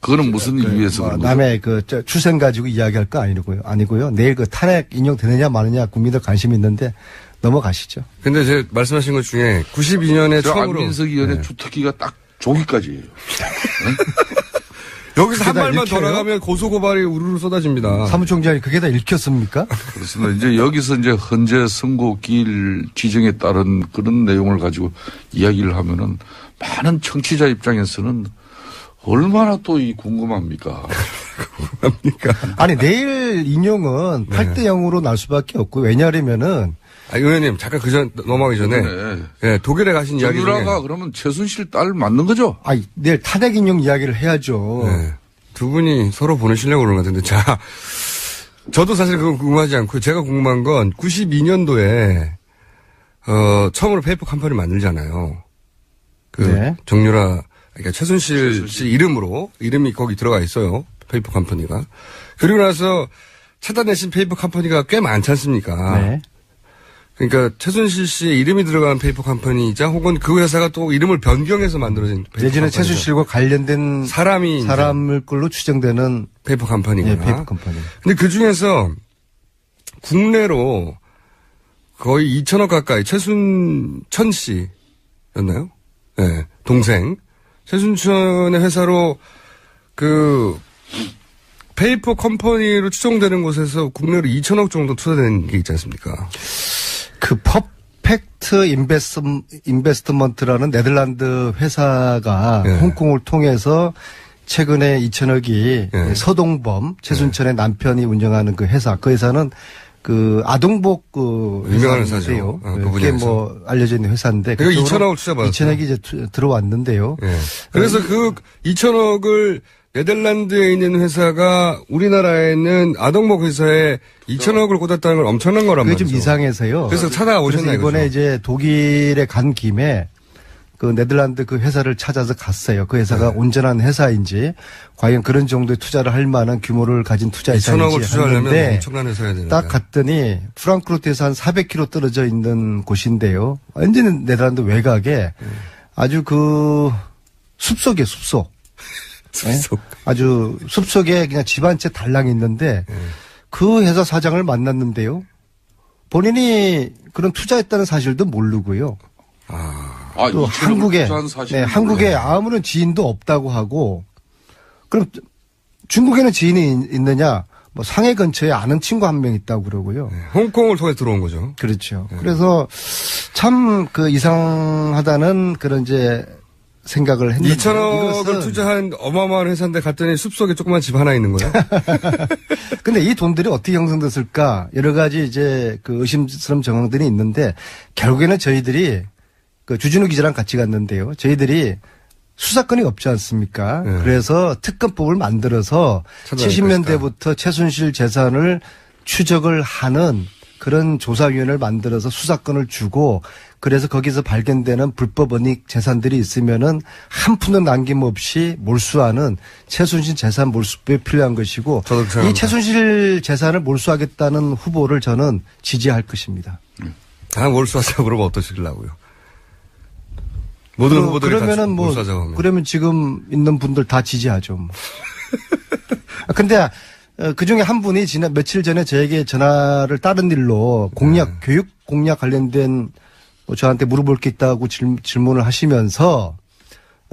그거는 무슨 이유에서 그런 거죠? 남의 출생 가지고 이야기할 거 아니고요. 내일 탄핵 인용되느냐 마느냐 국민들 관심이 있는데 넘어가시죠. 근데 제가 말씀하신 것 중에 92년에 처음으로. 안민석 의원의 주특기가 딱 조기까지예요. 여기서 한 말만 더 나가면 고소고발이 우르르 쏟아집니다. 사무총장이 그게 다 읽혔습니까? 그렇습니다. 이제 여기서 이제 헌재 선고기일 지정에 따른 그런 내용을 가지고 이야기를 하면은 많은 청취자 입장에서는 얼마나 또 궁금합니까? 궁금합니까? 아니, 내일 인용은 8대 0으로 날 수밖에 없고, 왜냐하면은. 의원님, 잠깐 넘어가기 전에. 네, 독일에 가신 이야기 중에. 정유라가 그러면 최순실 딸 맞는 거죠? 내일 탄핵 인용 이야기를 해야죠. 네. 두 분이 서로 보내시려고 그러는 것 같은데. 자, 저도 사실 그건 궁금하지 않고, 제가 궁금한 건 92년도에, 처음으로 페이퍼 컴퍼니 만들잖아요. 네. 정유라, 그러니까 최순실 씨 이름이 거기 들어가 있어요. 페이퍼 컴퍼니가. 그리고 나서 찾아내신 페이퍼 컴퍼니가 꽤 많지 않습니까? 네. 그러니까 최순실 씨의 이름이 들어간 페이퍼 컴퍼니이자 혹은 그 회사가 또 이름을 변경해서 만들어진 페이퍼 예전에 최순실과 관련된 사람을 걸로 추정되는 페이퍼 컴퍼니구나. 네, 페이퍼 컴퍼니. 근데 그 중에서 국내로 거의 2천억 가까이 최순천 씨였나요? 네, 동생 최순천의 회사로 그 페이퍼 컴퍼니로 추정되는 곳에서 국내로 2천억 정도 투자된 게 있지 않습니까? 그 퍼펙트 인베스트먼트라는 네덜란드 회사가 예. 홍콩을 통해서 최근에 2천억이 예. 서동범 최순천의 남편이 운영하는 그 회사는 그 아동복 그 유명한 회사죠. 그게 뭐 알려져 있는 회사인데 그 2천억을 투자받았어요. 2천억이 이제 들어왔는데요. 예. 그래서 그 2천억을 네덜란드에 있는 회사가 우리나라에는 아동복 회사에 2천억을 꽂았다는 걸 엄청난 거란 말이죠. 그게 좀 이상해서요. 그래서 찾아오셨나요? 이번에 이제 독일에 간 김에 그 네덜란드 그 회사를 찾아서 갔어요. 그 회사가 네. 온전한 회사인지 과연 그런 정도의 투자를 할 만한 규모를 가진 투자 회사인지 2천억을 투자하려면 엄청난 회사야 되는데 딱 갔더니 프랑크푸르트에서 한 400km 떨어져 있는 곳인데요. 완전히 네덜란드 외곽에 아주 그 숲속이에요. 숲속. 숲속. 네? 아주 숲속에 그냥 집 한 채 달랑 있는데 그 회사 사장을 만났는데요. 본인이 그런 투자했다는 사실도 모르고요. 또 한국에 한국에 아무런 지인도 없다고 하고 그럼 중국에는 지인이 있느냐? 뭐 상해 근처에 아는 친구 한 명 있다고 그러고요. 네, 홍콩을 통해 들어온 거죠. 그렇죠. 네. 그래서 참 그 이상하다는 그런 이제 생각을 했는데 2천억을 투자한 어마어마한 회사인데 갔더니 숲속에 조그만 집 하나 있는 거예요. 근데 이 돈들이 어떻게 형성됐을까? 여러 가지 이제 그 의심스러운 정황들이 있는데 결국에는 저희들이 그 주진우 기자랑 같이 갔는데요. 저희들이 수사권이 없지 않습니까? 네. 그래서 특검법을 만들어서 70년대부터 최순실 재산을 추적을 하는 그런 조사위원회를 만들어서 수사권을 주고 그래서 거기서 발견되는 불법 은닉 재산들이 있으면은 한 푼도 남김없이 몰수하는 최순실 재산 몰수법이 필요한 것이고 이 최순실 재산을 몰수하겠다는 후보를 저는 지지할 것입니다. 다 몰수하자고 그러면 어떠시려고요? 모든 후보들이 그러면은 뭐 몰수하자고 하면. 그러면 지금 있는 분들 다 지지하죠. 뭐. 근데 그 중에 한 분이 지난 며칠 전에 저에게 전화를 다른 일로 공약, 교육 공약 관련된 뭐 저한테 물어볼 게 있다고 질문을 하시면서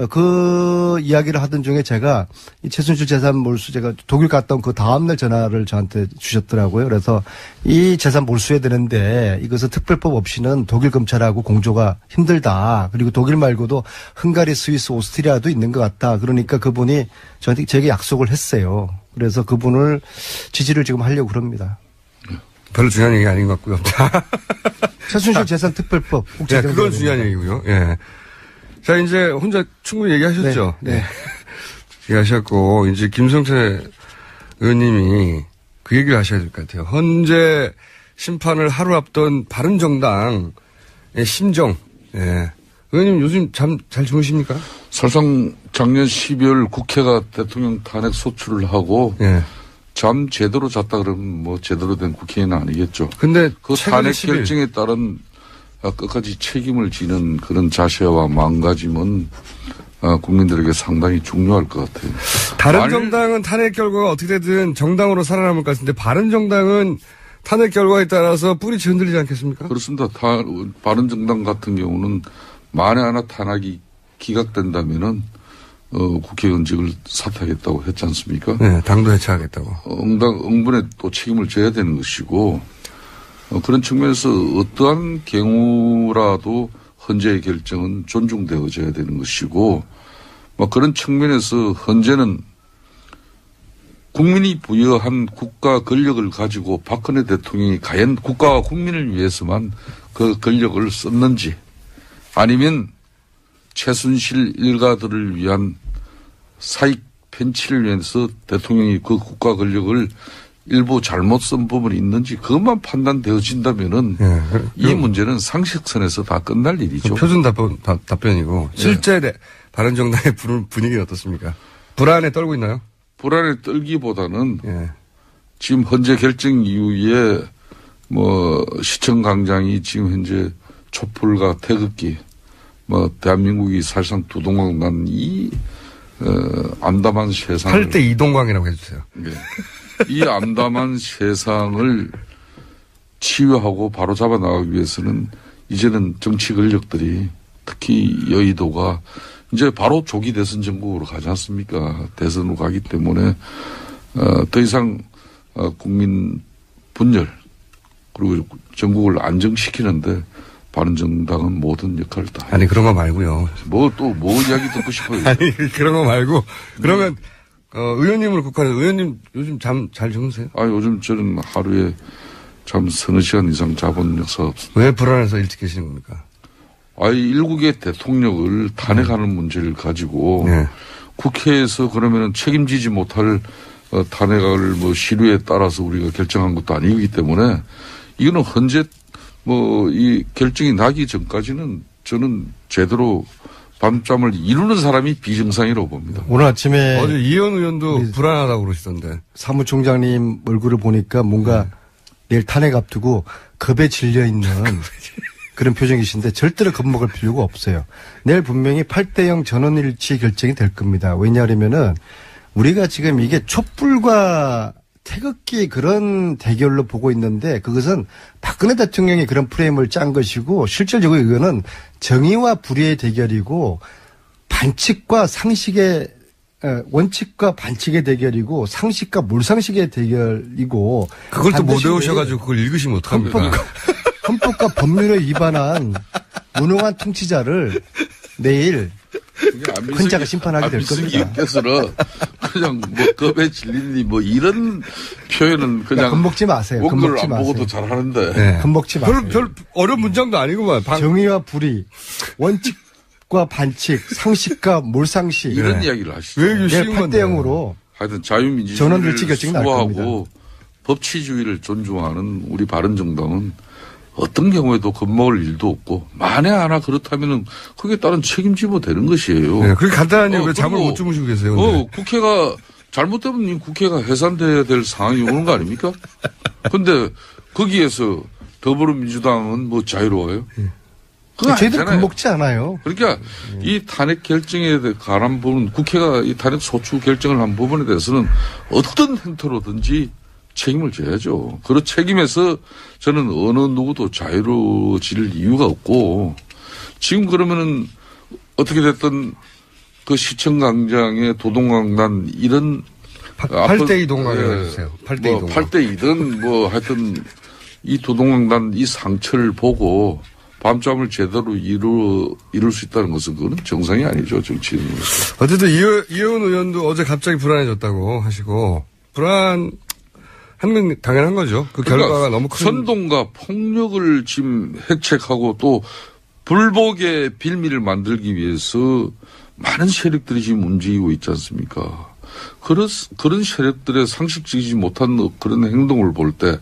그 이야기를 하던 중에 제가 이 최순실 재산 몰수 제가 독일 갔다 온 그 다음날 전화를 저한테 주셨더라고요. 그래서 이 재산 몰수해야 되는데 이것은 특별법 없이는 독일 검찰하고 공조가 힘들다. 그리고 독일 말고도 헝가리, 스위스, 오스트리아도 있는 것 같다. 그러니까 그분이 저한테 제게 약속을 했어요. 그래서 그분을 지지를 지금 하려고 그럽니다. 별로 중요한 얘기 아닌 것 같고요. 최순실 재산 특별법. 네, 그건 중요한 얘기고요. 예. 자, 이제 혼자 충분히 얘기하셨죠? 네. 네. 얘기하셨고, 이제 김성태 의원님이 그 얘기를 하셔야 될 것 같아요. 헌재 심판을 하루 앞둔 바른정당의 심정. 예. 의원님 요즘 잠 잘 주무십니까? 사실상 작년 12월 국회가 대통령 탄핵 소추를 하고, 예. 잠 제대로 잤다 그러면 뭐 제대로 된 국회의원은 아니겠죠. 근데 그 탄핵 결정에 따른 끝까지 책임을 지는 그런 자세와 마음가짐은 국민들에게 상당히 중요할 것 같아요. 다른 정당은 탄핵 결과가 어떻게 되든 정당으로 살아남을 것 같은데 바른정당은 탄핵 결과에 따라서 뿌리치 흔들리지 않겠습니까? 그렇습니다. 바른정당 같은 경우는 만에 하나 탄핵이 기각된다면은 국회의원직을 사퇴하겠다고 했지 않습니까? 네, 당도 해체하겠다고. 응분에 또 책임을 져야 되는 것이고 그런 측면에서 어떠한 경우라도 헌재의 결정은 존중되어져야 되는 것이고 뭐 그런 측면에서 헌재는 국민이 부여한 국가 권력을 가지고 박근혜 대통령이 과연 국가와 국민을 위해서만 그 권력을 썼는지 아니면 최순실 일가들을 위한 사익 편취를 위해서 대통령이 그 국가 권력을 일부 잘못 쓴 부분이 있는지 그것만 판단되어진다면은 예, 이 문제는 상식선에서 다 끝날 일이죠. 표준 답변이고 실제 예. 바른정당의 분위기는 어떻습니까? 불안에 떨고 있나요? 불안에 떨기보다는 예. 지금 헌재 결정 이후에 뭐 시청 광장이 지금 현재 촛불과 태극기 뭐 대한민국이 사실상 두동강 난 이 암담한 세상을 8대 이동광이라고 해주세요. 네. 이 암담한 세상을 치유하고 바로잡아 나가기 위해서는 이제는 정치 권력들이 특히 여의도가 이제 바로 조기 대선 전국으로 가지 않습니까? 대선으로 가기 때문에 더 이상 국민 분열 그리고 전국을 안정시키는데 바른정당은 모든 역할을 다. 아니 그런 거 말고요. 뭐 이야기 듣고 싶어요. 아니 그런 거 말고 그러면 의원님으로 국한해서 의원님 요즘 잠 잘 주무세요? 요즘 저는 하루에 잠 서너 시간 이상 자본 역사 없습니다. 왜 불안해서 일찍 계시는 겁니까? 일국의 대통령을 탄핵하는 문제를 가지고 네. 국회에서 그러면은 책임지지 못할 탄핵을 시류에 따라서 우리가 결정한 것도 아니기 때문에 이거는 현재 이 결정이 나기 전까지는 저는 제대로 밤잠을 이루는 사람이 비정상이라고 봅니다. 오늘 아침에 어제 이현 의원도 불안하다고 그러시던데. 사무총장님 얼굴을 보니까 뭔가 내일 탄핵 앞두고 겁에 질려 있는 그런 표정이신데 절대로 겁먹을 필요가 없어요. 내일 분명히 8대0 전원일치 결정이 될 겁니다. 왜냐하면은 우리가 지금 이게 촛불과 태극기 그런 대결로 보고 있는데 그것은 박근혜 대통령이 그런 프레임을 짠 것이고 실질적으로 이거는 정의와 불의의 대결이고 반칙과 상식의 원칙과 반칙의 대결이고 상식과 몰상식의 대결이고 그걸 또 못 외우셔가지고 그걸 읽으시면 어떡합니까? 헌법과 법률에 위반한 무능한 통치자를 내일 혼자가 심판하게 될 겁니다. 안민석님께서는 그냥 겁에 질리니 이런 표현은 그냥 겁먹지 마세요. 원고를 겁먹지 안 마세요. 보고도 잘하는데. 네. 겁먹지 마세요. 별 어려운 문장도 아니구만. 정의와 불의, 원칙과 반칙, 상식과 몰상식. 이런 이야기를 하시죠. 왜 내일 8대0으로 하여튼 자유민주주의를 결정이 날 수호하고 법치주의를 존중하는 우리 바른정당은 어떤 경우에도 겁먹을 일도 없고 만에 하나 그렇다면은 그게 따른 책임지면 되는 것이에요. 네, 그렇게 간단한 이유 왜 잠을 못 주무시고 계세요? 국회가 잘못되면 국회가 해산돼야 될 상황이 오는 거 아닙니까? 근데 거기에서 더불어민주당은 자유로워요? 저희들 겁먹지 않아요. 그러니까 이 탄핵 결정에 관한 부분 국회가 이 탄핵 소추 결정을 한 부분에 대해서는 어떤 행태로든지 책임을 져야죠. 그 책임에서 저는 어느 누구도 자유로워질 이유가 없고 지금 그러면은 어떻게 됐든 그 시청광장의 도동강단 이런 8대2 동강이라고 해주세요. 8대2 동강. 8대2든 하여튼 이 도동강단 이 상처를 보고 밤잠을 제대로 이룰 수 있다는 것은 그거는 정상이 아니죠. 정치인으로서. 어쨌든 이현 의원도 어제 갑자기 불안해졌다고 하시고 불안 한 당연한 거죠. 결과가 너무 큰. 선동과 폭력을 지금 해책하고 또 불복의 빌미를 만들기 위해서 많은 세력들이 지금 움직이고 있지 않습니까? 그런 세력들의 상식적이지 못한 그런 행동을 볼 때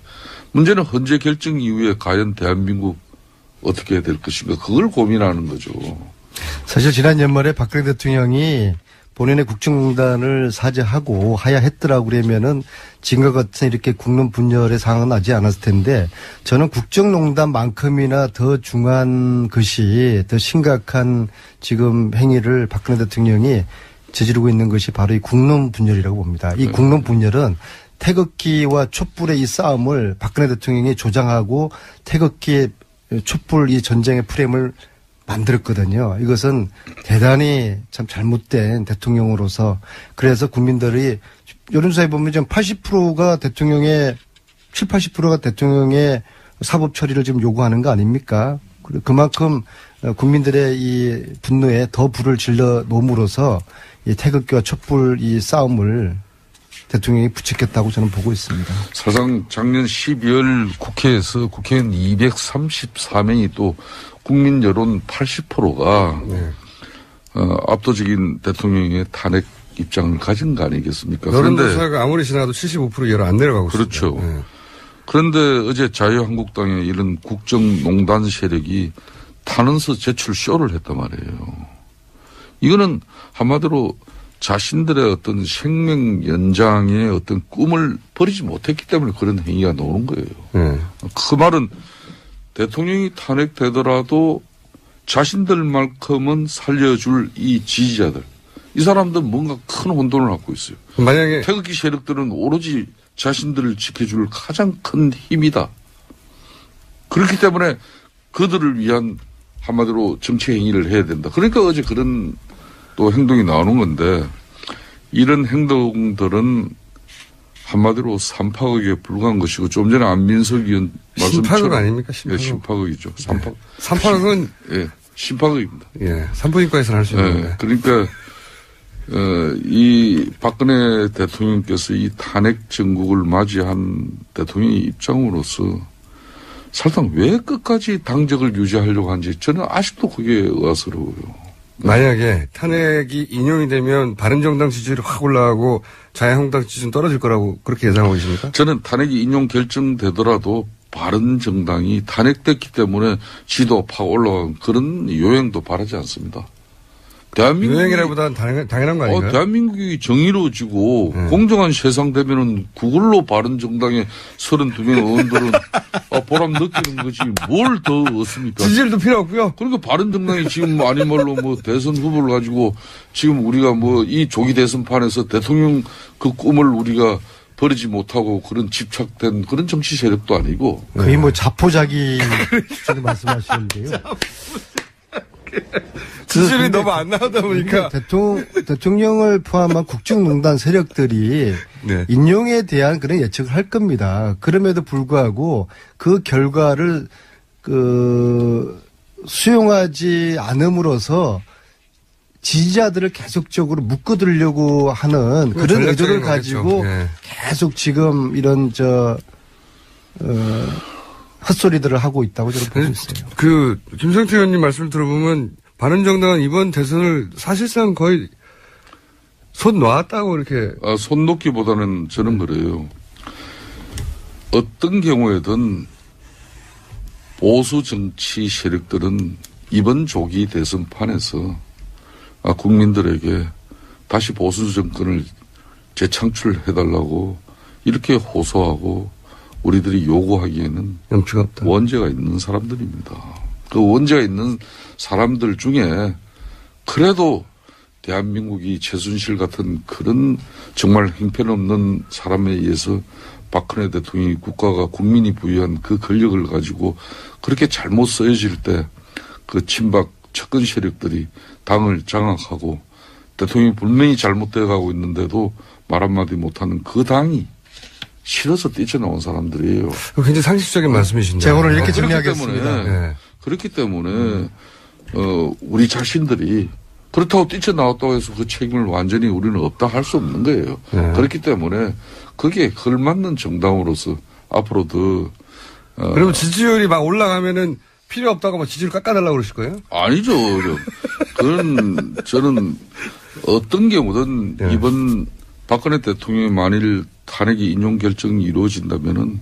문제는 헌재 결정 이후에 과연 대한민국 어떻게 해야 될 것인가 그걸 고민하는 거죠. 사실 지난 연말에 박근혜 대통령이 본인의 국정농단을 사죄하고 하야했더라고 그러면은 지금과 같은 이렇게 국론 분열의 상황은 나지 않았을 텐데 저는 국정농단만큼이나 더 중한 것이 더 심각한 지금 행위를 박근혜 대통령이 저지르고 있는 것이 바로 이 국론 분열이라고 봅니다. 이 국론 분열은 태극기와 촛불의 이 싸움을 박근혜 대통령이 조장하고 태극기의 촛불 이 전쟁의 프레임을 만들었거든요. 이것은 대단히 참 잘못된 대통령으로서 그래서 국민들이 여론조사에 보면 지금 80%가 대통령의 80%가 대통령의 사법 처리를 지금 요구하는 거 아닙니까? 그만큼 국민들의 이 분노에 더 불을 질러 놓음으로써 이 태극기와 촛불 이 싸움을 대통령이 부추겼다고 저는 보고 있습니다. 사실상 작년 12월 국회에서 국회의원 234명이 또 국민 여론 80%가 네. 압도적인 대통령의 탄핵 입장을 가진 거 아니겠습니까? 여론조사가 아무리 지나도 75% 이하로 안 내려가고 그렇죠. 있습니다. 네. 그런데 어제 자유한국당의 이런 국정농단 세력이 탄원서 제출 쇼를 했단 말이에요. 이거는 한마디로 자신들의 어떤 생명 연장의 어떤 꿈을 버리지 못했기 때문에 그런 행위가 나오는 거예요. 그 말은 대통령이 탄핵되더라도 자신들만큼은 살려줄 이 지지자들. 이 사람들은 뭔가 큰 혼돈을 갖고 있어요. 만약에 태극기 세력들은 오로지 자신들을 지켜줄 가장 큰 힘이다. 그렇기 때문에 그들을 위한 한마디로 정치 행위를 해야 된다. 그러니까 어제 그런 또 행동이 나오는 건데 이런 행동들은 한마디로 삼파극에 불과한 것이고 좀 전에 안민석 의원 말씀처럼 심파극 아닙니까? 심파극. 예, 심파극이죠. 삼파극은 예, 심파극입니다. 예, 산부인과에서는 할 수 있는 건데. 그러니까 이 박근혜 대통령께서 이 탄핵 정국을 맞이한 대통령의 입장으로서 사실상 왜 끝까지 당적을 유지하려고 하는지 저는 아직도 그게 의아스러워요. 만약에 탄핵이 인용이 되면 바른정당 지지율이 확 올라가고 자유한국당 지지는 떨어질 거라고 그렇게 예상하고 계십니까? 저는 탄핵이 인용 결정되더라도 바른정당이 탄핵됐기 때문에 지도 팍 올라간 그런 요행도 바라지 않습니다. 요행이라보다는 당연한 거 아닌가요? 대한민국이 정의로워지고 공정한 세상 되면은 그걸로 바른정당의 32명 의원들은 보람 느끼는 거지 뭘 더 얻습니까? 지지율도 필요 없고요. 그러니까 바른정당이 지금 아닌 말로 뭐 대선 후보를 가지고 지금 우리가 뭐 이 조기 대선판에서 대통령 그 꿈을 우리가 버리지 못하고 그런 집착된 그런 정치 세력도 아니고. 거의 뭐 자포자기 수준을 말씀하시는데요. 지지율이 너무 안 나오다 보니까. 대통령을 포함한 국정농단 세력들이 네. 인용에 대한 그런 예측을 할 겁니다. 그럼에도 불구하고 그 결과를 수용하지 않음으로써 지지자들을 계속적으로 묶어두려고 하는 그런 의도를 가지고 네. 계속 지금 이런 헛소리들을 하고 있다고 저는 보고 있어요. 김성태 의원님 말씀을 들어보면 바른정당은 이번 대선을 사실상 거의 손 놨다고 이렇게. 손 놓기보다는 저는 그래요. 어떤 경우에든 보수 정치 세력들은 이번 조기 대선판에서 국민들에게 다시 보수 정권을 재창출해달라고 이렇게 호소하고 우리들이 요구하기에는 염치가 없다. 원죄가 있는 사람들입니다. 그 원죄가 있는 사람들 중에 그래도 대한민국이 최순실 같은 그런 정말 형편없는 사람에 의해서 박근혜 대통령이 국가가 국민이 부여한 그 권력을 가지고 그렇게 잘못 쓰여질 때 그 친박 측근 세력들이 당을 장악하고 대통령이 분명히 잘못되어 가고 있는데도 말 한마디 못하는 그 당이 싫어서 뛰쳐나온 사람들이에요. 굉장히 상식적인 말씀이신데. 제가 오늘 이렇게 정리하겠습니다. 네. 그렇기 때문에 우리 자신들이 그렇다고 뛰쳐나왔다고 해서 그 책임을 완전히 우리는 없다 할 수 없는 거예요. 네. 그렇기 때문에 그게 걸맞는 정당으로서 앞으로도 그러면 지지율이 막 올라가면은 필요 없다고 막 지지율 깎아달라고 그러실 거예요? 아니죠. 그건 저는 어떤 경우든 네. 이번 박근혜 대통령이 만일 탄핵이 인용 결정이 이루어진다면은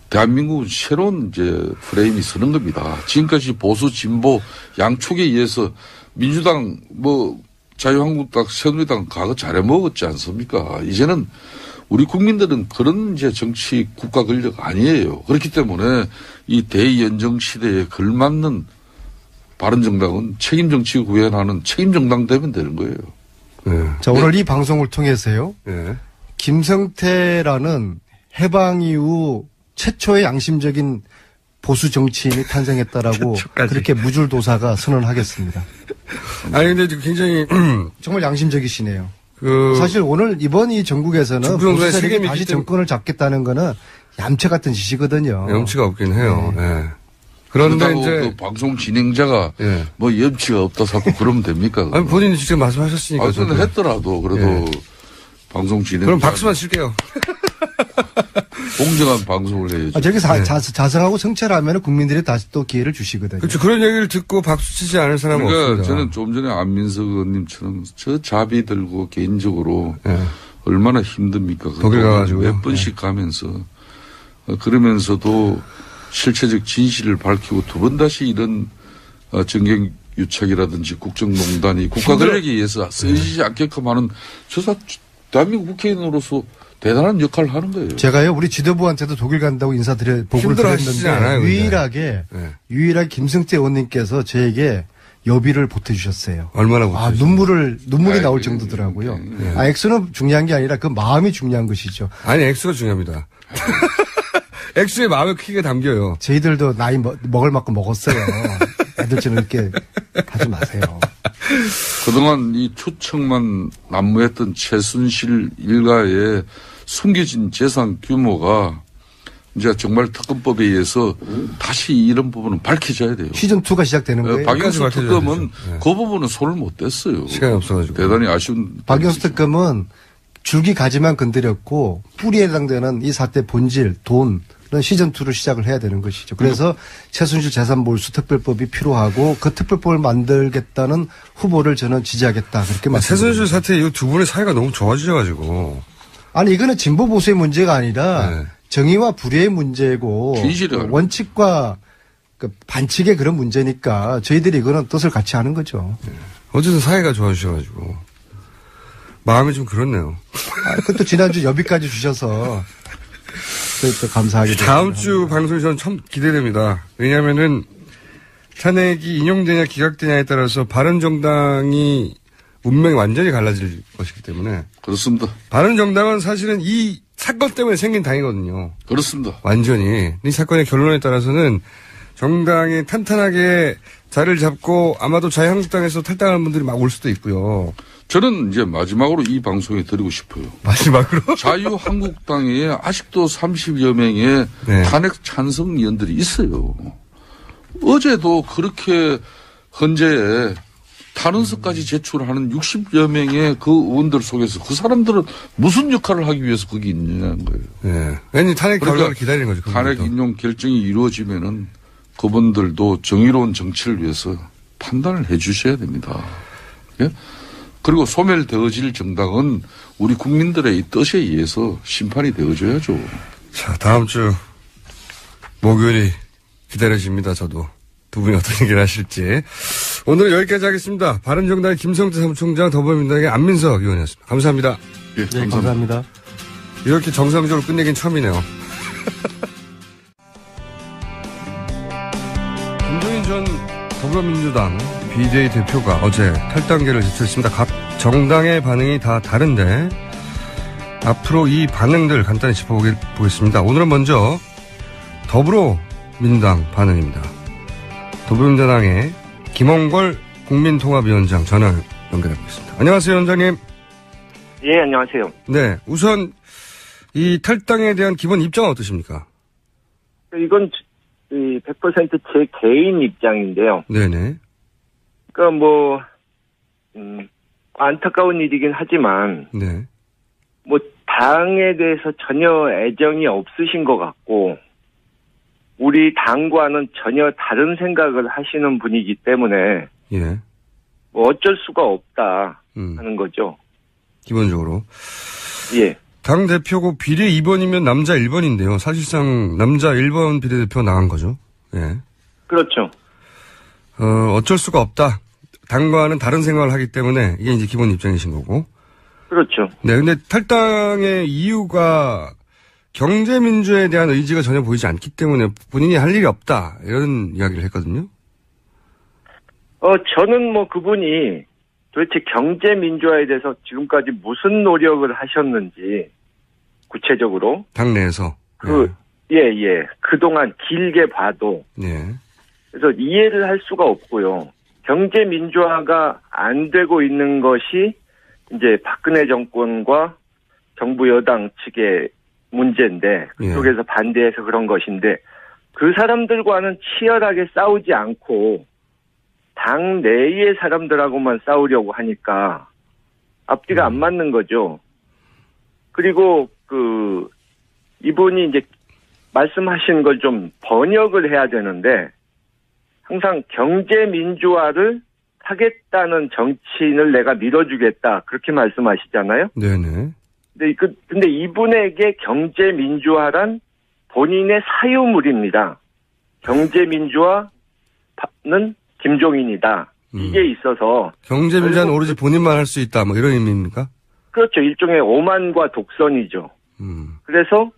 대한민국은 새로운 이제 프레임이 서는 겁니다. 지금까지 보수 진보 양쪽에 의해서 민주당 자유한국당 새누리당 과거 잘해 먹었지 않습니까? 이제는 우리 국민들은 그런 이제 정치 국가 권력 아니에요. 그렇기 때문에 이 대연정 시대에 걸맞는 바른정당은 책임 정치 구현하는 책임 정당 되면 되는 거예요. 네. 자, 오늘 이 방송을 통해서요. 네. 김성태라는 해방 이후 최초의 양심적인 보수 정치인이 탄생했다라고 그렇게 무줄도사가 선언하겠습니다. 아니 근데 굉장히 정말 양심적이시네요. 사실 오늘 이번 이 전국에서는 보수 세력이 다시 정권을 잡겠다는 거는 얌체 같은 짓이거든요. 염치가 없긴 해요. 네. 네. 그런데 이제 그 방송 진행자가 네. 염치가 없다 자꾸 그러면 됩니까? 아니 본인이 직접 말씀하셨으니까. 저는 했더라도 그래도 네. 방송 진행자. 그럼 박수만 칠게요. 공정한 방송을 해야죠. 저렇게 자성하고 성찰하면 국민들이 다시 또 기회를 주시거든요. 그렇죠. 그런 얘기를 듣고 박수 치지 않을 사람은 그러니까 없습니다. 저는 좀 전에 안민석 의원님처럼 저 자비 들고 개인적으로 얼마나 힘듭니까? 독일 가가지고 몇 번씩 가면서 그러면서도 실체적 진실을 밝히고 두 번 다시 이런 정경 유착이라든지 국정농단이 국가 권력에 의해서 쓰여지지 않게끔 하는 대한민국 국회의원으로서 대단한 역할을 하는 거예요. 제가요, 우리 지도부한테도 독일 간다고 보고를 드렸는데 않아요, 유일하게 김성태 의원님께서 저에게 여비를 보태주셨어요. 얼마나 보태주셨어요? 눈물이 나올 정도더라고요. 액수는 중요한 게 아니라 그 마음이 중요한 것이죠. 아니, 액수가 중요합니다. 액수의 마음의 크기가 담겨요. 저희들도 나이 먹을 만큼 먹었어요. 애들처럼 이렇게 하지 마세요. 그동안 이 추측만 난무했던 최순실 일가의 숨겨진 재산 규모가 이제 정말 특검법에 의해서 다시 이런 부분은 밝혀져야 돼요. 시즌2가 시작되는 거예요. 박영수 특검은 그 부분은 손을 못 댔어요. 시간이 없어가지고. 대단히 아쉬운. 박영수 특검은 줄기 가지만 건드렸고 뿌리에 해당되는 이 사태 본질, 돈은 시즌2로 시작을 해야 되는 것이죠. 그래서 최순실 재산몰수 특별법이 필요하고 그 특별법을 만들겠다는 후보를 저는 지지하겠다. 그렇게 말씀드립니다. 최순실 사태 이 두 분의 사이가 너무 좋아지셔가지고. 아니 이거는 진보 보수의 문제가 아니라 네. 정의와 불의의 문제고 원칙과 그 반칙의 그런 문제니까 저희들이 이거는 뜻을 같이 하는 거죠. 네. 어쨌든 사이가 좋아지셔가지고 마음이 좀 그렇네요. 그것도 지난주 여비까지 주셔서 또 감사하게 다음 주 방송이 저는 참 기대됩니다. 왜냐하면은 탄핵이 인용되냐 기각되냐에 따라서 바른정당이 운명이 완전히 갈라질 것이기 때문에. 그렇습니다. 바른정당은 사실은 이 사건 때문에 생긴 당이거든요. 그렇습니다. 완전히. 이 사건의 결론에 따라서는 정당이 탄탄하게 자리를 잡고 아마도 자유한국당에서 탈당하는 분들이 막 올 수도 있고요. 저는 이제 마지막으로 이 방송에 드리고 싶어요. 마지막으로? 자유한국당에 아직도 30여 명의 네. 탄핵 찬성 의원들이 있어요. 어제도 그렇게 헌재에 탄원서까지 제출하는 60여 명의 그 의원들 속에서 그 사람들은 무슨 역할을 하기 위해서 거기 있느냐는 거예요. 네. 괜히 탄핵 결과를 기다리는 거죠. 탄핵 인용 결정이 이루어지면은 그분들도 정의로운 정치를 위해서 판단을 해 주셔야 됩니다. 예? 그리고 소멸되어질 정당은 우리 국민들의 이 뜻에 의해서 심판이 되어줘야죠. 자, 다음 주 목요일이 기다려집니다. 저도. 두 분이 어떤 얘기를 하실지. 오늘은 여기까지 하겠습니다. 바른정당의 김성태 사무총장, 더불어민주당의 안민석 의원이었습니다. 감사합니다. 예, 네, 감사합니다. 이렇게 정상적으로 끝내긴 처음이네요. 김종인 전 더불어민주당 BJ 대표가 어제 탈당계를 제출했습니다. 각 정당의 반응이 다 다른데 앞으로 이 반응들 간단히 짚어보겠습니다. 오늘은 먼저 더불어민주당 반응입니다. 더불어민주당의 김홍걸 국민통합위원장 전화 연결해보겠습니다. 안녕하세요, 위원장님. 예, 안녕하세요. 네, 우선 이 탈당에 대한 기본 입장은 어떠십니까? 이건 100% 제 개인 입장인데요. 네네. 그러니까 안타까운 일이긴 하지만 네. 당에 대해서 전혀 애정이 없으신 것 같고 우리 당과는 전혀 다른 생각을 하시는 분이기 때문에 예. 어쩔 수가 없다 하는 거죠. 기본적으로. 예. 당 대표고 비례 2번이면 남자 1번인데요. 사실상 남자 1번 비례대표 나간 거죠. 예. 그렇죠. 어쩔 수가 없다. 당과는 다른 생각을 하기 때문에 이게 이제 기본 입장이신 거고. 그렇죠. 네, 근데 탈당의 이유가 경제민주에 대한 의지가 전혀 보이지 않기 때문에 본인이 할 일이 없다. 이런 이야기를 했거든요. 저는 그분이 도대체 경제민주화에 대해서 지금까지 무슨 노력을 하셨는지 구체적으로. 당내에서. 예. 그동안 길게 봐도. 네. 그래서 이해를 할 수가 없고요. 경제민주화가 안 되고 있는 것이 이제 박근혜 정권과 정부 여당 측의 문제인데 그쪽에서 반대해서 그런 것인데 그 사람들과는 치열하게 싸우지 않고 당 내의 사람들하고만 싸우려고 하니까 앞뒤가 안 맞는 거죠. 그리고 이분이 이제 말씀하신 걸 좀 번역을 해야 되는데 항상 경제민주화를 하겠다는 정치인을 내가 밀어주겠다 그렇게 말씀하시잖아요. 네네. 근데 이분에게 경제민주화란 본인의 사유물입니다. 경제민주화는 김종인이다. 이게 있어서. 경제민주화는 오로지 본인만 할 수 있다. 이런 의미입니까? 그렇죠. 일종의 오만과 독선이죠. 그래서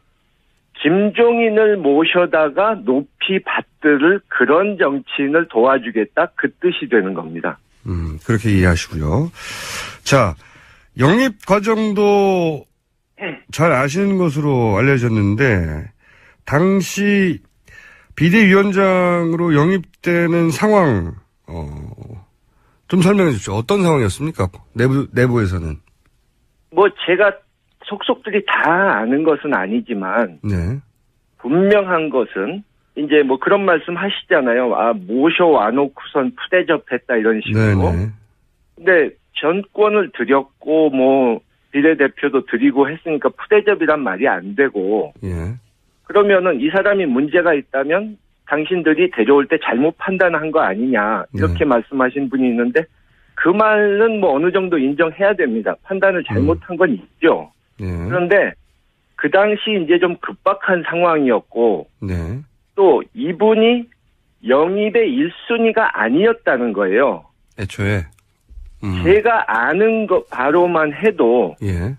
김종인을 모셔다가 높이 받들을 그런 정치인을 도와주겠다. 그 뜻이 되는 겁니다. 그렇게 이해하시고요. 자, 영입 과정도 잘 아시는 것으로 알려졌는데 당시 비대위원장으로 영입되는 상황, 좀 설명해 주십시오. 어떤 상황이었습니까? 내부에서는. 뭐 제가 속속들이 다 아는 것은 아니지만, 네. 분명한 것은, 이제 뭐 그런 말씀 하시잖아요. 아, 모셔와놓고선 푸대접했다 이런 식으로. 네네. 근데 전권을 드렸고, 뭐, 비례대표도 드리고 했으니까 푸대접이란 말이 안 되고, 예. 그러면은 이 사람이 문제가 있다면 당신들이 데려올 때 잘못 판단한 거 아니냐 이렇게 말씀하신 분이 있는데 그 말은 뭐 어느 정도 인정해야 됩니다. 판단을 잘못한 건 있죠. 예. 그런데 그 당시 이제 좀 급박한 상황이었고 네. 또 이분이 영입의 1순위가 아니었다는 거예요. 애초에. 제가 아는 것 바로만 해도 예.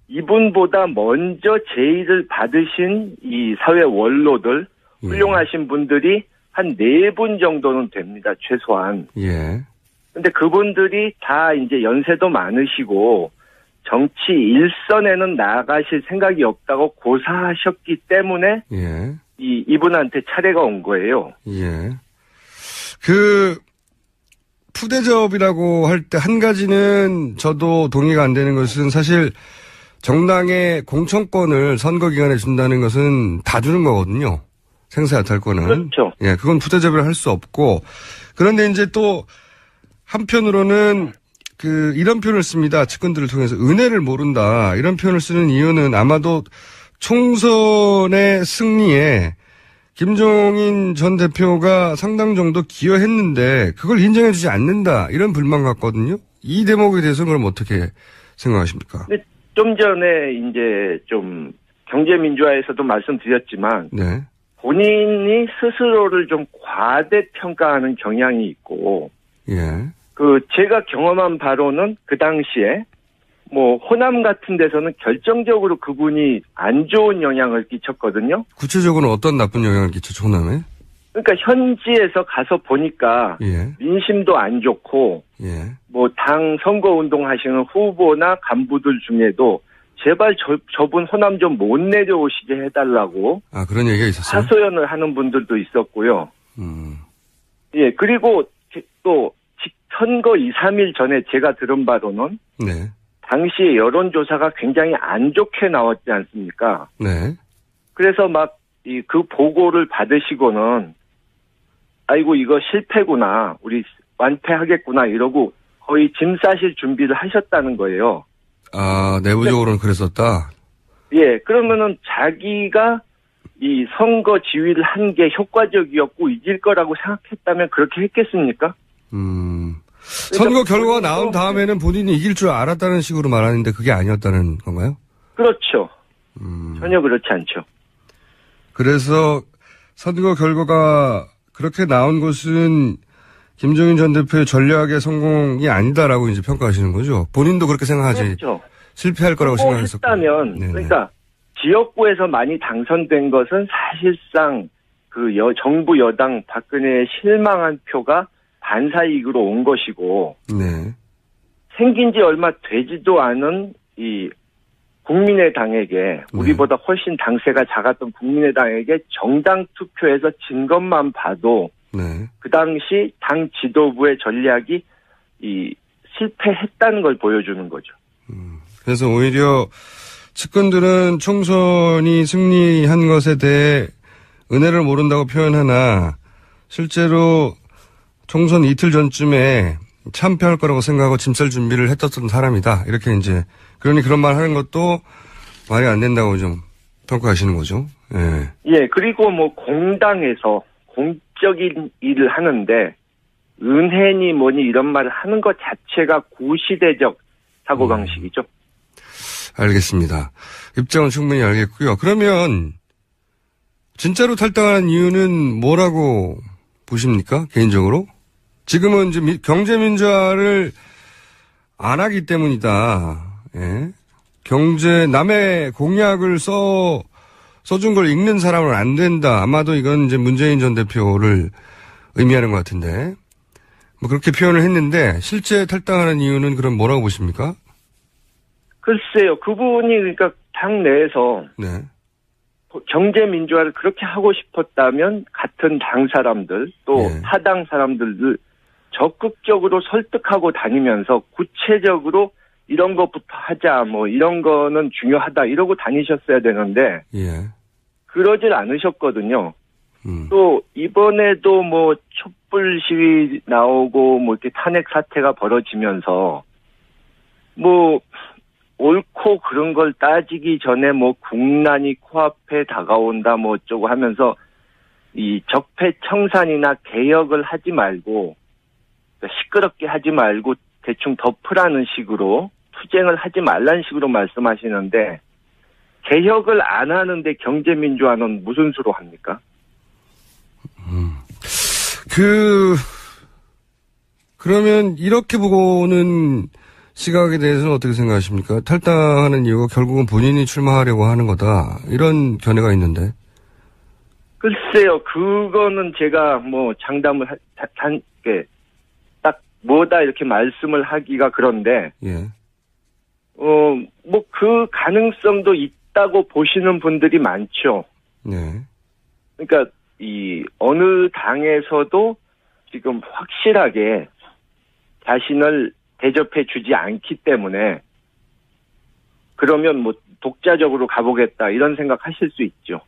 이분보다 먼저 제의를 받으신 이 사회 원로들, 훌륭하신 분들이 한 4분 정도는 됩니다, 최소한. 예. 근데 그분들이 다 이제 연세도 많으시고, 정치 일선에는 나가실 생각이 없다고 고사하셨기 때문에, 예. 이분한테 차례가 온 거예요. 예. 푸대접이라고 할 때 한 가지는 저도 동의가 안 되는 것은 사실 정당의 공천권을 선거 기간에 준다는 것은 다 주는 거거든요. 생사여탈권은. 그렇죠. 예, 그건 푸대접이라 할 수 없고. 그런데 이제 또 한편으로는 이런 표현을 씁니다. 측근들을 통해서 은혜를 모른다. 이런 표현을 쓰는 이유는 아마도 총선의 승리에 김종인 전 대표가 상당 정도 기여했는데 그걸 인정해주지 않는다. 이런 불만 같거든요. 이 대목에 대해서는 그럼 어떻게 생각하십니까? 좀 전에 이제 좀 경제민주화에서도 말씀드렸지만 네. 본인이 스스로를 좀 과대평가하는 경향이 있고 예. 제가 경험한 바로는 그 당시에 뭐 호남 같은 데서는 결정적으로 그분이 안 좋은 영향을 끼쳤거든요. 구체적으로 어떤 나쁜 영향을 끼쳤죠, 호남에? 그러니까 현지에서 가서 보니까 예. 민심도 안 좋고 예. 뭐 당 선거운동 하시는 후보나 간부들 중에도 제발 저분 호남 좀 못 내려오시게 해달라고. 아, 그런 얘기가 있었어요? 하소연을 하는 분들도 있었고요. 예, 그리고 또 선거 2, 3일 전에 제가 들은 바로는 네. 당시에 여론조사가 굉장히 안 좋게 나왔지 않습니까? 네. 그래서 막 그 보고를 받으시고는 아이고 이거 실패구나. 우리 완패하겠구나 이러고 거의 짐 싸실 준비를 하셨다는 거예요. 아, 내부적으로는 그랬었다? 예, 그러면은 자기가 이 선거 지휘를 한 게 효과적이었고 이길 거라고 생각했다면 그렇게 했겠습니까? 선거 결과가 나온 다음에는 본인이 이길 줄 알았다는 식으로 말하는데 그게 아니었다는 건가요? 그렇죠. 전혀 그렇지 않죠. 그래서 선거 결과가 그렇게 나온 것은 김종인 전 대표의 전략의 성공이 아니다라고 이제 평가하시는 거죠. 본인도 그렇게 생각하지. 그렇죠. 실패할 거라고 생각했었고. 성공했다면 그러니까 지역구에서 많이 당선된 것은 사실상 정부 여당 박근혜의 실망한 표가 반사이익으로 온 것이고 네. 생긴 지 얼마 되지도 않은 이 국민의당에게 우리보다 훨씬 당세가 작았던 국민의당에게 정당 투표에서 진 것만 봐도 네. 그 당시 당 지도부의 전략이 실패했다는 걸 보여주는 거죠. 그래서 오히려 측근들은 총선이 승리한 것에 대해 은혜를 모른다고 표현하나 실제로 총선 이틀 전쯤에 참패할 거라고 생각하고 짐쌀 준비를 했었던 사람이다. 이렇게 이제 그러니 그런 말 하는 것도 말이 안 된다고 좀 평가하시는 거죠. 예. 예, 그리고 뭐 공당에서 공적인 일을 하는데 은혜니 뭐니 이런 말을 하는 것 자체가 구시대적 사고방식이죠. 알겠습니다. 입장은 충분히 알겠고요. 그러면 진짜로 탈당한 이유는 뭐라고 보십니까? 개인적으로? 지금은 이제 경제민주화를 안 하기 때문이다. 예. 남의 공약을 써준 걸 읽는 사람은 안 된다. 아마도 이건 이제 문재인 전 대표를 의미하는 것 같은데. 뭐 그렇게 표현을 했는데 실제 탈당하는 이유는 그럼 뭐라고 보십니까? 글쎄요. 그분이 그러니까 당 내에서 네. 경제 민주화를 그렇게 하고 싶었다면 같은 당 사람들 또 타당 사람들을 적극적으로 설득하고 다니면서 구체적으로 이런 것부터 하자 뭐 이런 거는 중요하다 이러고 다니셨어야 되는데 그러질 않으셨거든요. 또 이번에도 뭐 촛불 시위 나오고 뭐 이렇게 탄핵 사태가 벌어지면서 뭐 옳고 그런 걸 따지기 전에 뭐 국난이 코앞에 다가온다 뭐 어쩌고 하면서 이 적폐청산이나 개혁을 하지 말고 시끄럽게 하지 말고 대충 덮으라는 식으로 투쟁을 하지 말라는 식으로 말씀하시는데 개혁을 안 하는데 경제민주화는 무슨 수로 합니까? 그러면 이렇게 보고는 시각에 대해서는 어떻게 생각하십니까? 탈당하는 이유가 결국은 본인이 출마하려고 하는 거다. 이런 견해가 있는데. 글쎄요. 그거는 제가 뭐 장담을 딱 뭐다 이렇게 말씀을 하기가 그런데. 뭐 그 가능성도 있다고 보시는 분들이 많죠. 그러니까 이 어느 당에서도 지금 확실하게 자신을 대접해 주지 않기 때문에 그러면 뭐 독자적으로 가보겠다 이런 생각 하실 수 있죠.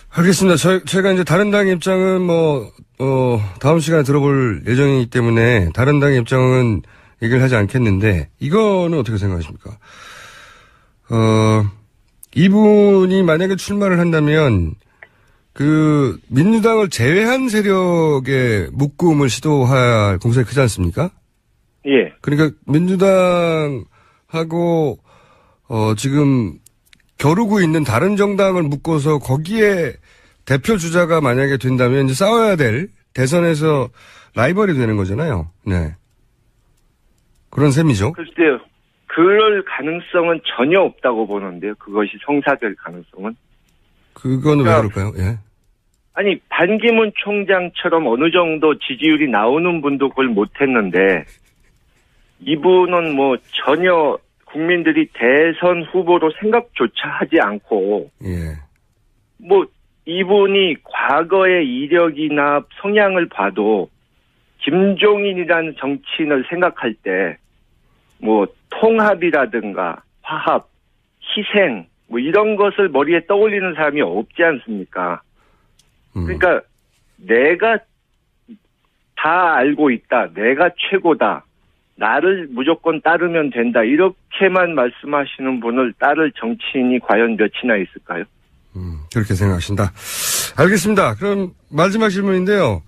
알겠습니다. 제가 이제 다른 당의 입장은 다음 시간에 들어볼 예정이기 때문에 다른 당의 입장은 얘기를 하지 않겠는데 이거는 어떻게 생각하십니까? 이분이 만약에 출마를 한다면 그 민주당을 제외한 세력의 묶음을 시도할 공산이 크지 않습니까? 그러니까 민주당하고 지금 겨루고 있는 다른 정당을 묶어서 거기에 대표 주자가 만약에 된다면 이제 싸워야 될 대선에서 라이벌이 되는 거잖아요. 그런 셈이죠. 글쎄요. 그럴 가능성은 전혀 없다고 보는데요. 그것이 성사될 가능성은. 그거는 왜 그럴까요? 아니 반기문 총장처럼 어느 정도 지지율이 나오는 분도 그걸 못했는데 이분은 뭐 전혀 국민들이 대선 후보로 생각조차 하지 않고 뭐 이분이 과거의 이력이나 성향을 봐도 김종인이라는 정치인을 생각할 때 뭐 통합이라든가 화합, 희생 뭐 이런 것을 머리에 떠올리는 사람이 없지 않습니까? 그러니까 내가 다 알고 있다. 내가 최고다. 나를 무조건 따르면 된다. 이렇게만 말씀하시는 분을 따를 정치인이 과연 몇이나 있을까요? 그렇게 생각하신다. 알겠습니다. 그럼 마지막 질문인데요.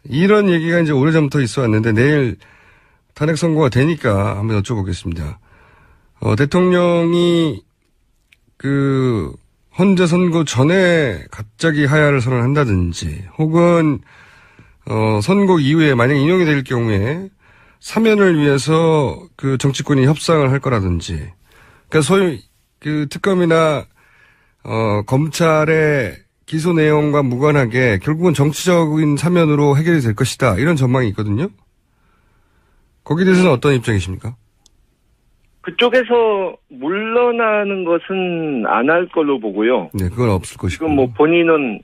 이런 얘기가 이제 오래전부터 있어 왔는데 내일 탄핵 선고가 되니까 한번 여쭤보겠습니다. 대통령이 그 헌재 선고 전에 갑자기 하야를 선언한다든지 혹은 선고 이후에 만약 인용이 될 경우에 사면을 위해서 그 정치권이 협상을 할 거라든지 그러니까 소위 그 특검이나 검찰의 기소 내용과 무관하게 결국은 정치적인 사면으로 해결이 될 것이다. 이런 전망이 있거든요. 거기에 대해서는 어떤 입장이십니까? 그쪽에서 물러나는 것은 안 할 걸로 보고요. 네, 그건 없을 것이고. 지금 뭐 본인은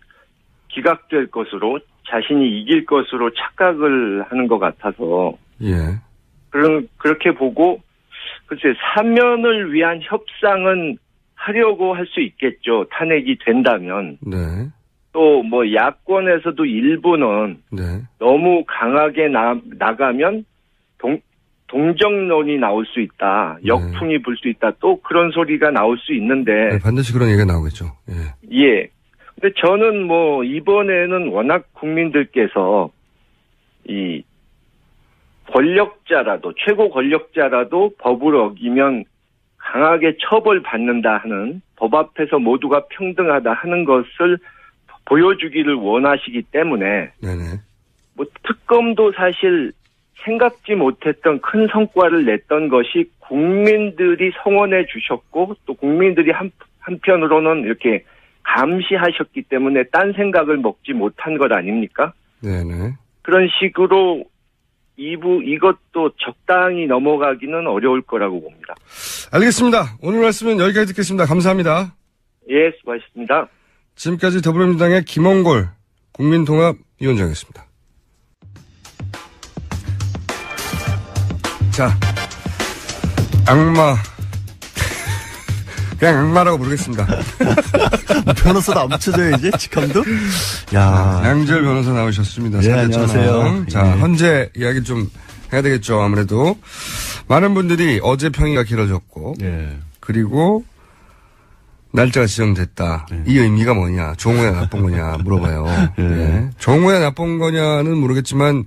기각될 것으로 자신이 이길 것으로 착각을 하는 것 같아서. 그렇게 보고 글쎄 사면을 위한 협상은 하려고 할 수 있겠죠. 탄핵이 된다면. 또 뭐 야권에서도 일부는 너무 강하게 나가면 동정론이 나올 수 있다. 역풍이 불 수 있다. 또 그런 소리가 나올 수 있는데. 반드시 그런 얘기가 나오겠죠. 근데 저는 뭐 이번에는 워낙 국민들께서 이 권력자라도 최고 권력자라도 법을 어기면 강하게 처벌받는다 하는 법 앞에서 모두가 평등하다 하는 것을 보여주기를 원하시기 때문에 뭐 특검도 사실 생각지 못했던 큰 성과를 냈던 것이 국민들이 성원해 주셨고 또 국민들이 한편으로는 이렇게 감시하셨기 때문에 딴 생각을 먹지 못한 것 아닙니까? 그런 식으로 이것도 적당히 넘어가기는 어려울 거라고 봅니다. 알겠습니다. 오늘 말씀은 여기까지 듣겠습니다. 감사합니다. 예, 수고하셨습니다. 지금까지 더불어민주당의 김홍골 국민통합위원장이었습니다. 자, 악마. 그냥 악마라고 부르겠습니다. 변호사도 안 붙여줘야지, 직함도? 야. 양절 변호사 나오셨습니다. 네, 안녕하세요. 자, 현재 이야기 좀 해야 되겠죠. 아무래도. 많은 분들이 어제 평이가 길어졌고. 그리고 날짜가 지정됐다. 이 의미가 뭐냐. 좋은 거냐, 나쁜 거냐 물어봐요. 좋은 거냐, 나쁜 거냐는 모르겠지만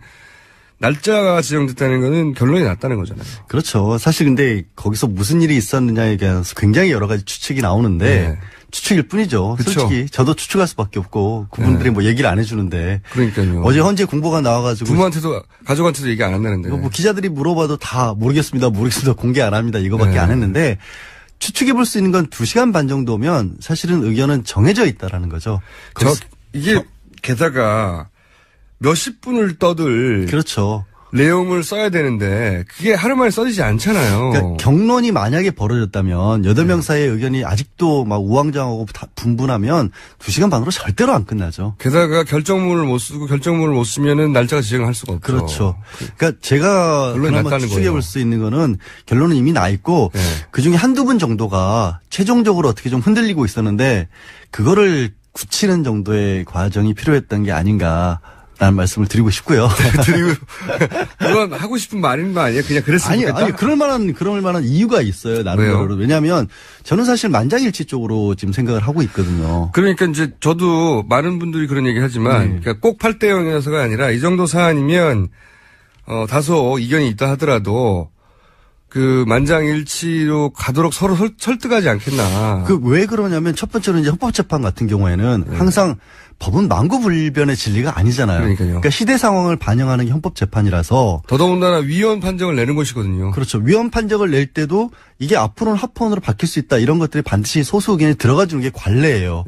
날짜가 지정됐다는 거는 결론이 났다는 거잖아요. 그렇죠. 사실 근데 거기서 무슨 일이 있었느냐에 대해서 굉장히 여러 가지 추측이 나오는데 추측일 뿐이죠. 그쵸. 솔직히 저도 추측할 수밖에 없고 그분들이 뭐 얘기를 안 해주는데. 그러니까요. 어제 헌재 공보가 나와가지고 부모한테도 가족한테도 얘기 안 한다는데. 뭐 기자들이 물어봐도 다 모르겠습니다. 공개 안 합니다. 이거밖에 안 했는데 추측해 볼 수 있는 건 2시간 반 정도면 사실은 의견은 정해져 있다라는 거죠. 이게 게다가 몇십 분을 떠들. 그렇죠. 내용을 써야 되는데 그게 하루 만에 써지지 않잖아요. 그러니까 경론이 만약에 벌어졌다면 8명 사이의 의견이 아직도 막 우왕좌왕하고 분분하면 2시간 반으로 절대로 안 끝나죠. 게다가 결정문을 못 쓰고 결정문을 못 쓰면은 날짜가 지정할 수가 없죠. 그렇죠. 그러니까 제가 그나마 추측해 볼 수 있는 거는 결론은 이미 나 있고 그중에 한두 분 정도가 최종적으로 어떻게 좀 흔들리고 있었는데 그거를 굳히는 정도의 과정이 필요했던 게 아닌가. 라는 말씀을 드리고 싶고요. 그건 하고 싶은 말인 거 아니에요? 그냥 그랬으면 좋겠다? 아니, 그럴 만한 이유가 있어요. 나름대로. 왜냐하면 저는 사실 만장일치 쪽으로 지금 생각을 하고 있거든요. 그러니까 이제 저도 많은 분들이 그런 얘기 하지만 그러니까 꼭 8대 0이어서가 아니라 이 정도 사안이면 다소 이견이 있다 하더라도 그 만장일치로 가도록 서로 설득하지 않겠나. 왜 그러냐면 첫 번째로 이제 헌법재판 같은 경우에는 항상 법은 만구불변의 진리가 아니잖아요. 그러니까 시대 상황을 반영하는 게 헌법재판이라서. 더더군다나 위헌 판정을 내는 것이거든요. 그렇죠. 위헌 판정을 낼 때도 이게 앞으로는 합헌으로 바뀔 수 있다 이런 것들이 반드시 소수 의견에 들어가 주는 게 관례예요.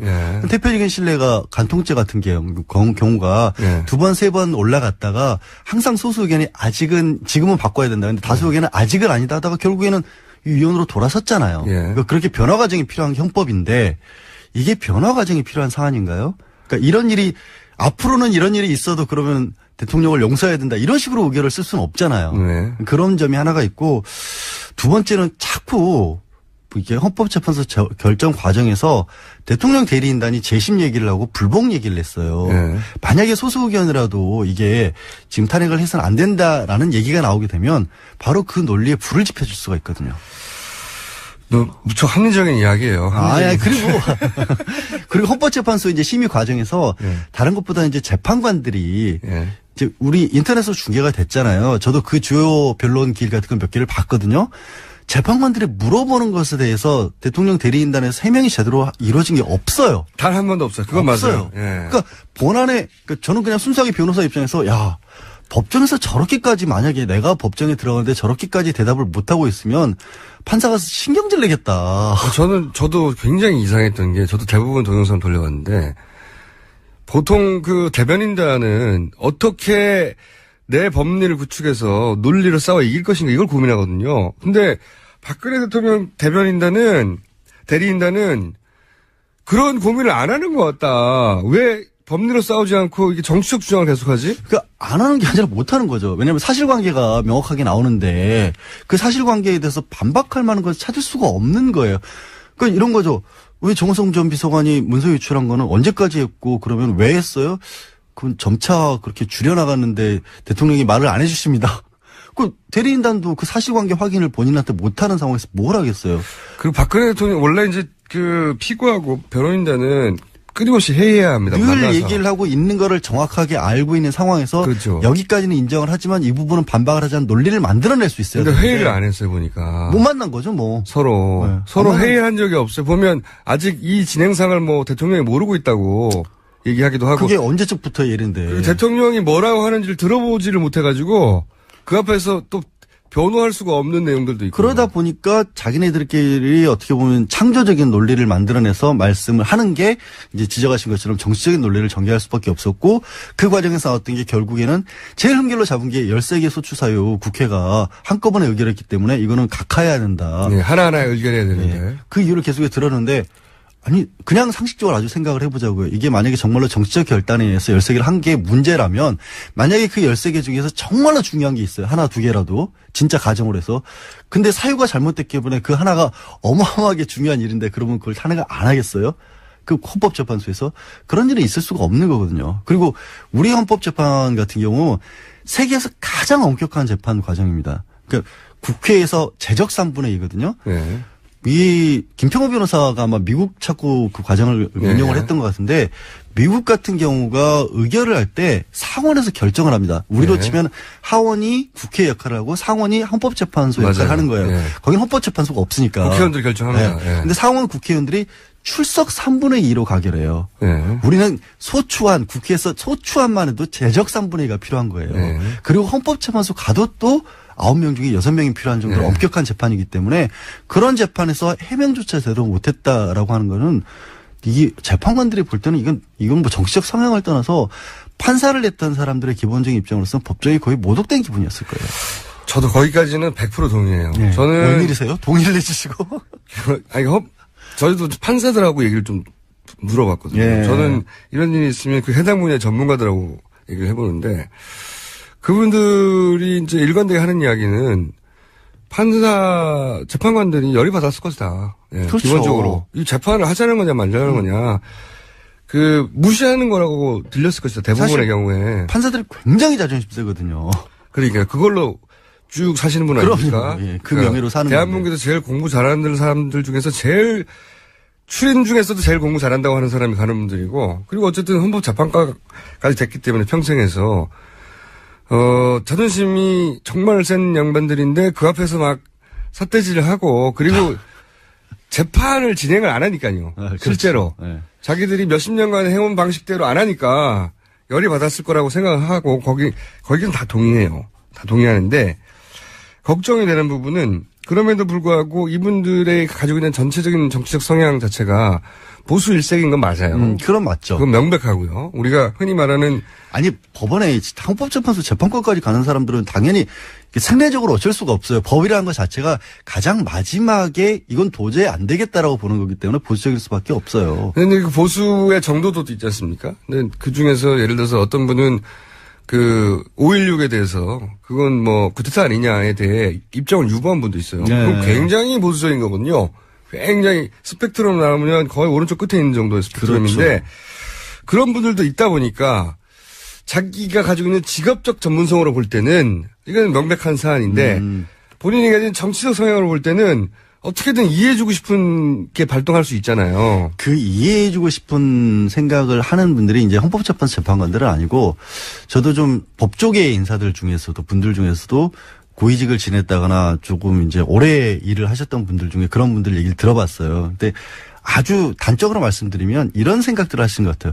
대표적인 신뢰가 간통죄 같은 경우가 2번, 3번 올라갔다가 항상 소수 의견이 지금은 바꿔야 된다. 근데 다수 의견은 아직은 아니다 하다가 결국에는 위헌으로 돌아섰잖아요. 그러니까 그렇게 변화 과정이 필요한 게 헌법인데 이게 변화 과정이 필요한 사안인가요? 그러니까 이런 일이 앞으로는 이런 일이 있어도 그러면 대통령을 용서해야 된다 이런 식으로 의견을 쓸 수는 없잖아요. 그런 점이 하나가 있고 두 번째는 자꾸 이게 헌법재판소 결정 과정에서 대통령 대리인단이 재심 얘기를 하고 불복 얘기를 했어요. 만약에 소수 의견이라도 이게 지금 탄핵을 해서는 안 된다라는 얘기가 나오게 되면 바로 그 논리에 불을 지펴줄 수가 있거든요. 무척 합리적인 이야기예요. 그리고 헌법재판소 이제 심의 과정에서 다른 것보다 이제 재판관들이 이제 우리 인터넷으로 중계가 됐잖아요. 저도 그 주요 변론 길 같은 거 몇 개를 봤거든요. 재판관들이 물어보는 것에 대해서 대통령 대리인단에서 해명이 제대로 이루어진 게 없어요. 단 한 번도 없어요. 그건 맞아요. 그러니까 본안에 저는 그냥 순수하게 변호사 입장에서 법정에서 저렇게까지 만약에 내가 법정에 들어가는데 저렇게까지 대답을 못하고 있으면 판사가 신경질 내겠다. 저도 굉장히 이상했던 게 저도 대부분 동영상 돌려봤는데 보통 그 대변인단은 어떻게 내 법리를 구축해서 논리를 싸워 이길 것인가 이걸 고민하거든요. 근데 박근혜 대통령 대리인단은 그런 고민을 안 하는 것 같다. 왜 법리로 싸우지 않고 이게 정치적 주장을 계속하지? 그러니까 안 하는 게 아니라 못 하는 거죠. 왜냐하면 사실관계가 명확하게 나오는데 그 사실관계에 대해서 반박할 만한 걸 찾을 수가 없는 거예요. 그러니까 이런 거죠. 왜 정호성 전 비서관이 문서 유출한 거는 언제까지 했고 그러면 왜 했어요? 그럼 점차 그렇게 줄여나갔는데 대통령이 말을 안 해주십니다. 그 대리인단도 그 사실관계 확인을 본인한테 못하는 상황에서 뭘 하겠어요? 그리고 박근혜 대통령 원래 이제 그 피고하고 변호인단은 끊임없이 회의해야 합니다. 늘 만나서. 얘기를 하고 있는 거를 정확하게 알고 있는 상황에서 그렇죠. 여기까지는 인정을 하지만 이 부분은 반박을 하지 않은 논리를 만들어낼 수 있어요. 근데 회의를 안 했어요 보니까. 못 만난 거죠 뭐. 서로 회의한 적이 없어요. 보면 아직 이 진행상을 뭐 대통령이 모르고 있다고 얘기하기도 하고. 그게 언제쯤부터 일인데. 대통령이 뭐라고 하는지를 들어보지를 못해가지고 그 앞에서 또 변호할 수가 없는 내용들도 있고. 그러다 보니까 자기네들끼리 어떻게 보면 창조적인 논리를 만들어내서 말씀을 하는 게 이제 지적하신 것처럼 정치적인 논리를 전개할 수밖에 없었고 그 과정에서 나왔던 게 결국에는 제일 흠결로 잡은 게 13개 소추 사유 국회가 한꺼번에 의결했기 때문에 이거는 각하해야 된다. 네, 하나하나 의결해야 되는데. 네. 그 이유를 계속해서 들었는데 아니 그냥 상식적으로 아주 생각을 해보자고요. 이게 만약에 정말로 정치적 결단에 의해서 13개를 한 게 문제라면 만약에 그 13개 중에서 정말로 중요한 게 있어요. 하나 두 개라도 진짜 가정으로 해서. 근데 사유가 잘못됐기 때문에 그 하나가 어마어마하게 중요한 일인데 그러면 그걸 탄핵을 안 하겠어요? 그 헌법재판소에서 그런 일은 있을 수가 없는 거거든요. 그리고 우리 헌법재판 같은 경우 세계에서 가장 엄격한 재판 과정입니다. 그러니까 국회에서 제적 3분의 2거든요. 네. 이 김평호 변호사가 아마 미국 찾고 그 과정을 운영을 했던 것 같은데 미국 같은 경우가 의결을 할 때 상원에서 결정을 합니다. 우리로 치면 하원이 국회 역할을 하고 상원이 헌법재판소 역할을 맞아요. 하는 거예요. 거긴 헌법재판소가 없으니까. 국회의원들이 결정합니다. 근데 상원 국회의원들이 출석 3분의 2로 가결해요. 우리는 소추안 국회에서 소추안만 해도 제적 3분의 2가 필요한 거예요. 그리고 헌법재판소 가도 또 9명 중에 6명이 필요한 정도로 엄격한 재판이기 때문에 그런 재판에서 해명조차 제대로 못했다라고 하는 거는 이 재판관들이 볼 때는 이건 뭐 정치적 성향을 떠나서 판사를 냈던 사람들의 기본적인 입장으로서는 법정이 거의 모독된 기분이었을 거예요. 저도 거기까지는 100% 동의해요. 네. 저는 뭔 일이세요? 동의를 해주시고. 아니 저희도 판사들하고 얘기를 좀 물어봤거든요. 예. 저는 이런 일이 있으면 그 해당 분야의 전문가들하고 얘기를 해보는데 그분들이 이제 일관되게 하는 이야기는 재판관들이 열이 받았을 것이다. 예, 그렇죠. 기본적으로. 이 재판을 하자는 거냐 말자는 거냐. 무시하는 거라고 들렸을 것이다. 대부분의 경우에. 판사들이 굉장히 자존심 세거든요. 그러니까 그걸로 쭉 사시는 분 아닙니까? 예, 그 명예로 사는 대한민국에서 제일 공부 잘하는 사람들 중에서 출인 중에서도 제일 공부 잘한다고 하는 사람이 가는 분들이고 그리고 어쨌든 헌법재판관까지 됐기 때문에 평생에서 자존심이 정말 센 양반들인데 그 앞에서 막 삿대질을 하고 그리고 재판을 진행을 안 하니까요. 그렇죠. 실제로. 네. 자기들이 몇십 년간 해온 방식대로 안 하니까 열이 받았을 거라고 생각을 하고 거기는 다 동의해요. 다 동의하는데 걱정이 되는 부분은 그럼에도 불구하고 이분들의 가지고 있는 전체적인 정치적 성향 자체가 보수 일색인 건 맞아요. 그건 맞죠. 그건 명백하고요. 우리가 흔히 말하는 아니 법원에 헌법재판소 재판권까지 가는 사람들은 당연히 상대적으로 어쩔 수가 없어요. 법이라는 것 자체가 가장 마지막에 이건 도저히 안 되겠다라고 보는 거기 때문에 보수적일 수밖에 없어요. 그런데 그 보수의 정도도 있지 않습니까? 근데 그 중에서 예를 들어서 어떤 분은 5.16에 대해서 그건 뭐 쿠데타 아니냐에 대해 입장을 유보한 분도 있어요. 네. 그건 굉장히 보수적인 거거든요. 굉장히 스펙트럼 나오면 거의 오른쪽 끝에 있는 정도의 스펙트럼인데 그렇죠. 그런 분들도 있다 보니까 자기가 가지고 있는 직업적 전문성으로 볼 때는 이건 명백한 사안인데 본인이 가진 정치적 성향으로 볼 때는 어떻게든 이해해주고 싶은 게 발동할 수 있잖아요. 그 이해해주고 싶은 생각을 하는 분들이 이제 헌법재판소 재판관들은 아니고 저도 좀 법조계 인사들 중에서도 분들 중에서도 고위직을 지냈다거나 조금 이제 오래 일을 하셨던 분들 중에 그런 분들 얘기를 들어봤어요. 근데 아주 단적으로 말씀드리면 이런 생각들을 하신 것 같아요.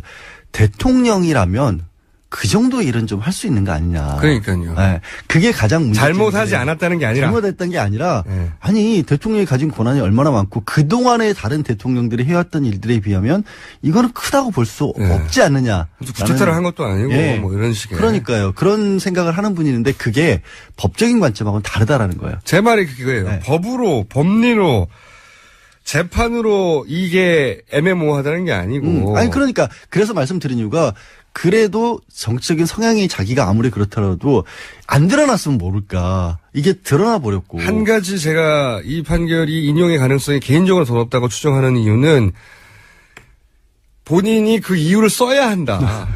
대통령이라면 그 정도 일은 좀 할 수 있는 거 아니냐. 그러니까요. 네. 그게 가장 문제죠. 잘못하지 않았다는 게 아니라. 잘못했던 게 아니라 네. 아니 대통령이 가진 권한이 얼마나 많고 그동안의 다른 대통령들이 해왔던 일들에 비하면 이거는 크다고 볼 수 없지 않느냐. 구태타를 한 것도 아니고 예. 뭐 이런 식의. 그러니까요. 그런 생각을 하는 분이 있는데 그게 법적인 관점하고는 다르다라는 거예요. 제 말이 그거예요. 네. 법으로 법리로 재판으로 이게 애매모호하다는 게 아니고. 아니 그러니까 그래서 말씀드린 이유가 그래도 정치적인 성향이 자기가 아무리 그렇더라도 안 드러났으면 모를까. 이게 드러나 버렸고. 한 가지 제가 이 판결이 인용의 가능성이 개인적으로 더 높다고 추정하는 이유는 본인이 그 이유를 써야 한다.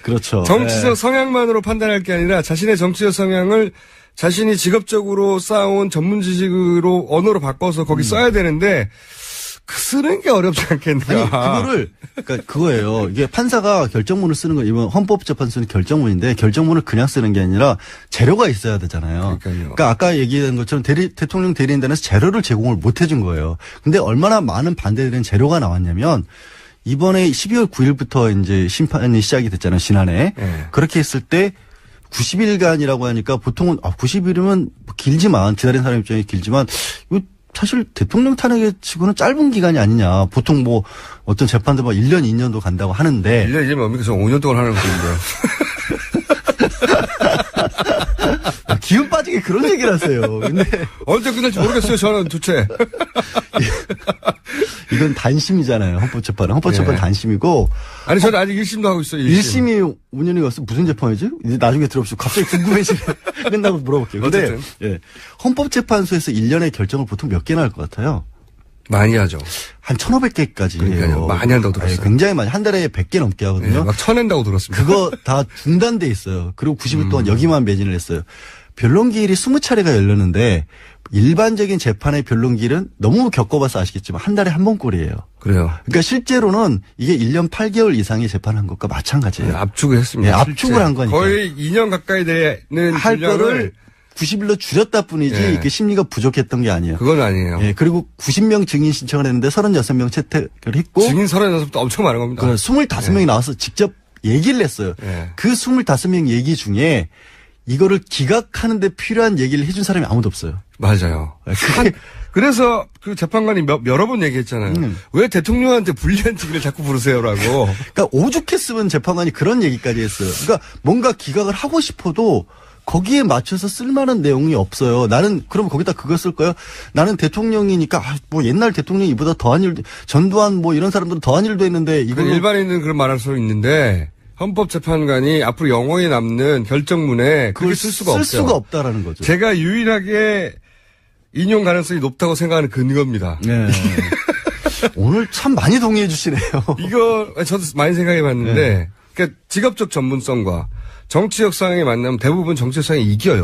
그렇죠. 정치적 네. 성향만으로 판단할 게 아니라 자신의 정치적 성향을 자신이 직업적으로 쌓아온 전문 지식으로 언어로 바꿔서 거기 써야 되는데 쓰는 게 어렵지 않겠나. 아니, 그러니까 그거예요. 이게 판사가 결정문을 쓰는 건 이번 헌법재판소는 결정문인데 결정문을 그냥 쓰는 게 아니라 재료가 있어야 되잖아요. 그러니까 아까 얘기한 것처럼 대통령 대리인단에서 재료를 제공을 못 해준 거예요. 근데 얼마나 많은 반대되는 재료가 나왔냐면 이번에 12월 9일부터 이제 심판이 시작이 됐잖아요. 지난해. 네. 그렇게 했을 때 90일간이라고 하니까 보통은 90일이면 길지만 기다린 사람 입장에 길지만 이거 사실 대통령 탄핵에 치고는 짧은 기간이 아니냐. 보통 뭐 어떤 재판도 막 1년, 2년도 간다고 하는데. 1년이면 뭡니까? 저 5년 동안 하는 건데. 기운 빠지게 그런 얘기를 하세요. 근데 언제 끝날지 모르겠어요. 저는 도대체. 이건 단심이잖아요. 헌법재판은. 헌법재판 단심이고. 아니 저는 아직 1심도 하고 있어요. 1심이 5년이 갔어. 무슨 재판이지? 이제 나중에 들어보시고 갑자기 궁금해지네. 끝나고 물어볼게요. 근데 예. 헌법재판소에서 1년에 결정을 보통 몇 개나 할 것 같아요? 많이 하죠. 한 1,500개까지. 그러니까요. 많이 한다고 들었어요. 네, 굉장히 많이. 한 달에 100개 넘게 하거든요. 네, 막 쳐낸다고 들었습니다. 그거 다 중단돼 있어요. 그리고 90일 동안 여기만 매진을 했어요. 변론기일이 20차례가 열렸는데 일반적인 재판의 변론기일은 너무 겪어봐서 아시겠지만 한 달에 한 번꼴이에요. 그래요. 그러니까 실제로는 이게 1년 8개월 이상의 재판한 것과 마찬가지예요. 네, 압축을 했습니다. 네, 압축을 한 거니까. 거의 2년 가까이 되는 할 거를 90일로 줄였다 뿐이지 네. 그 심리가 부족했던 게 아니에요. 그건 아니에요. 예, 그리고 90명 증인 신청을 했는데 36명 채택을 했고 증인 36부터 엄청 많은 겁니다. 25명이 나와서 직접 얘기를 했어요. 네. 그 25명 얘기 중에 이거를 기각하는 데 필요한 얘기를 해준 사람이 아무도 없어요. 맞아요. 그래서 그 재판관이 여러 번 얘기했잖아요. 왜 대통령한테 불리한 얘기를 자꾸 부르세요라고. 그러니까 오죽했으면 재판관이 그런 얘기까지 했어요. 그러니까 뭔가 기각을 하고 싶어도 거기에 맞춰서 쓸만한 내용이 없어요. 나는 그럼 거기다 그거 쓸 거예요? 나는 대통령이니까 뭐 옛날 대통령이 이보다 더한 일도 전두환 뭐 이런 사람들은 더한 일도 했는데 이거 일반인은 그런 말할 수 있는데 헌법재판관이 앞으로 영원히 남는 결정문에 그걸 쓸 수가 없어요. 쓸 수가 없다라는 거죠. 제가 유일하게 인용 가능성이 높다고 생각하는 근거입니다. 네. 오늘 참 많이 동의해 주시네요. 이거 저도 많이 생각해 봤는데 네. 그러니까 직업적 전문성과 정치적 상황이 만나면 대부분 정치적 상황이 이겨요.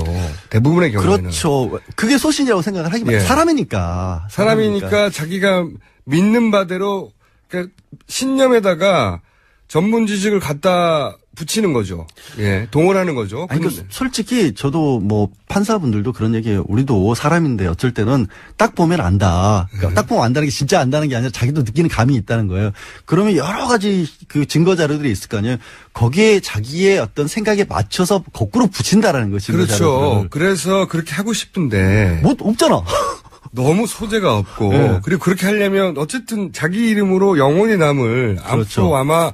대부분의 경우에는. 그렇죠. 그게 소신이라고 생각을 하기만 예. 사람이니까 자기가 믿는 바대로 그러니까 신념에다가 전문 지식을 갖다 붙이는 거죠. 예, 동원하는 거죠. 아니, 그러니까 솔직히 저도 뭐 판사분들도 그런 얘기해요. 우리도 사람인데 어쩔 때는 딱 보면 안다. 그러니까 딱 보면 안다는 게 진짜 안다는 게 아니라 자기도 느끼는 감이 있다는 거예요. 그러면 여러 가지 그 증거 자료들이 있을 거 아니에요. 거기에 자기의 어떤 생각에 맞춰서 거꾸로 붙인다라는 거죠. 그렇죠. 그래서 그렇게 하고 싶은데 뭐 없잖아. 너무 소재가 없고 네. 그리고 그렇게 하려면 어쨌든 자기 이름으로 영원히 남을 그렇죠. 앞으로 아마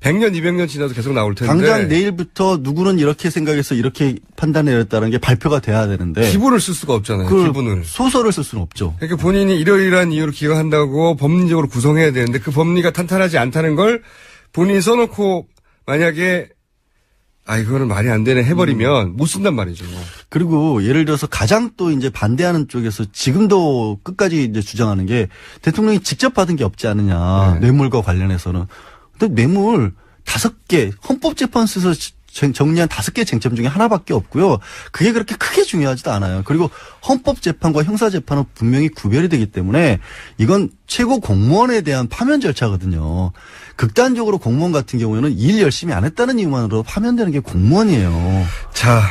100년, 200년 지나도 계속 나올 텐데. 당장 내일부터 누구는 이렇게 생각해서 이렇게 판단해냈다는 게 발표가 돼야 되는데. 기분을 쓸 수가 없잖아요. 기분을. 소설을 쓸 수는 없죠. 그러니까 본인이 이러이러한 이유로 기각한다고 법리적으로 구성해야 되는데 그 법리가 탄탄하지 않다는 걸 본인이 써놓고 만약에 이거는 말이 안 되네 해버리면 못 쓴단 말이죠. 그리고 예를 들어서 가장 또 이제 반대하는 쪽에서 지금도 끝까지 이제 주장하는 게 대통령이 직접 받은 게 없지 않느냐. 네. 뇌물과 관련해서는. 근데 뇌물 5개 헌법재판소에서 정리한 5개 쟁점 중에 하나밖에 없고요. 그게 그렇게 크게 중요하지도 않아요. 그리고 헌법재판과 형사재판은 분명히 구별이 되기 때문에 이건 최고 공무원에 대한 파면 절차거든요. 극단적으로 공무원 같은 경우에는 일 열심히 안 했다는 이유만으로 파면되는 게 공무원이에요. 자,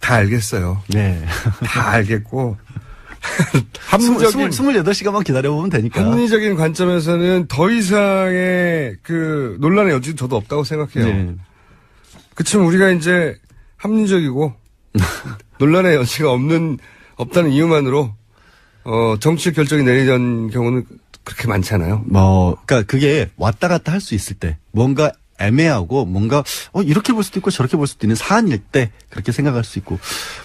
다 알겠어요. 네. 다 알겠고. 합리적인 28시간만 기다려보면 되니까. 합리적인 관점에서는 더 이상의 그 논란의 여지는 저도 없다고 생각해요. 네. 그치만 우리가 이제 합리적이고 논란의 여지가 없다는 이유만으로 정치적 결정이 내리던 경우는 그렇게 많잖아요. 그러니까 그게 왔다 갔다 할 수 있을 때 뭔가 애매하고 뭔가 이렇게 볼 수도 있고 저렇게 볼 수도 있는 사안일 때 그렇게 생각할 수 있고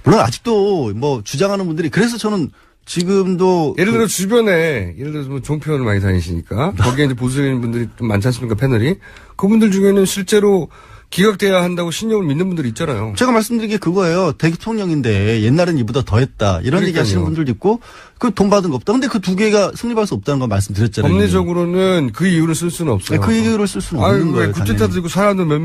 물론 아직도 뭐 주장하는 분들이 그래서 저는 지금도 예를 들어 주변에 예를 들어서 뭐 종편을 많이 다니시니까 거기에 이제 보수적인 분들이 좀 많지 않습니까 패널이 그분들 중에는 실제로 기각돼야 한다고 신념을 믿는 분들이 있잖아요. 제가 말씀드린 게 그거예요. 대통령인데 옛날엔 이보다 더했다 이런 얘기 하시는 분들도 있고 그 돈 받은 거 없다. 근데 그 두 개가 성립할 수 없다는 거 말씀드렸잖아요. 법리적으로는 그 이유를 쓸 수는 없어요. 그 이유를 쓸 수는 없는 거예요. 구태타 들고 사람들 몇백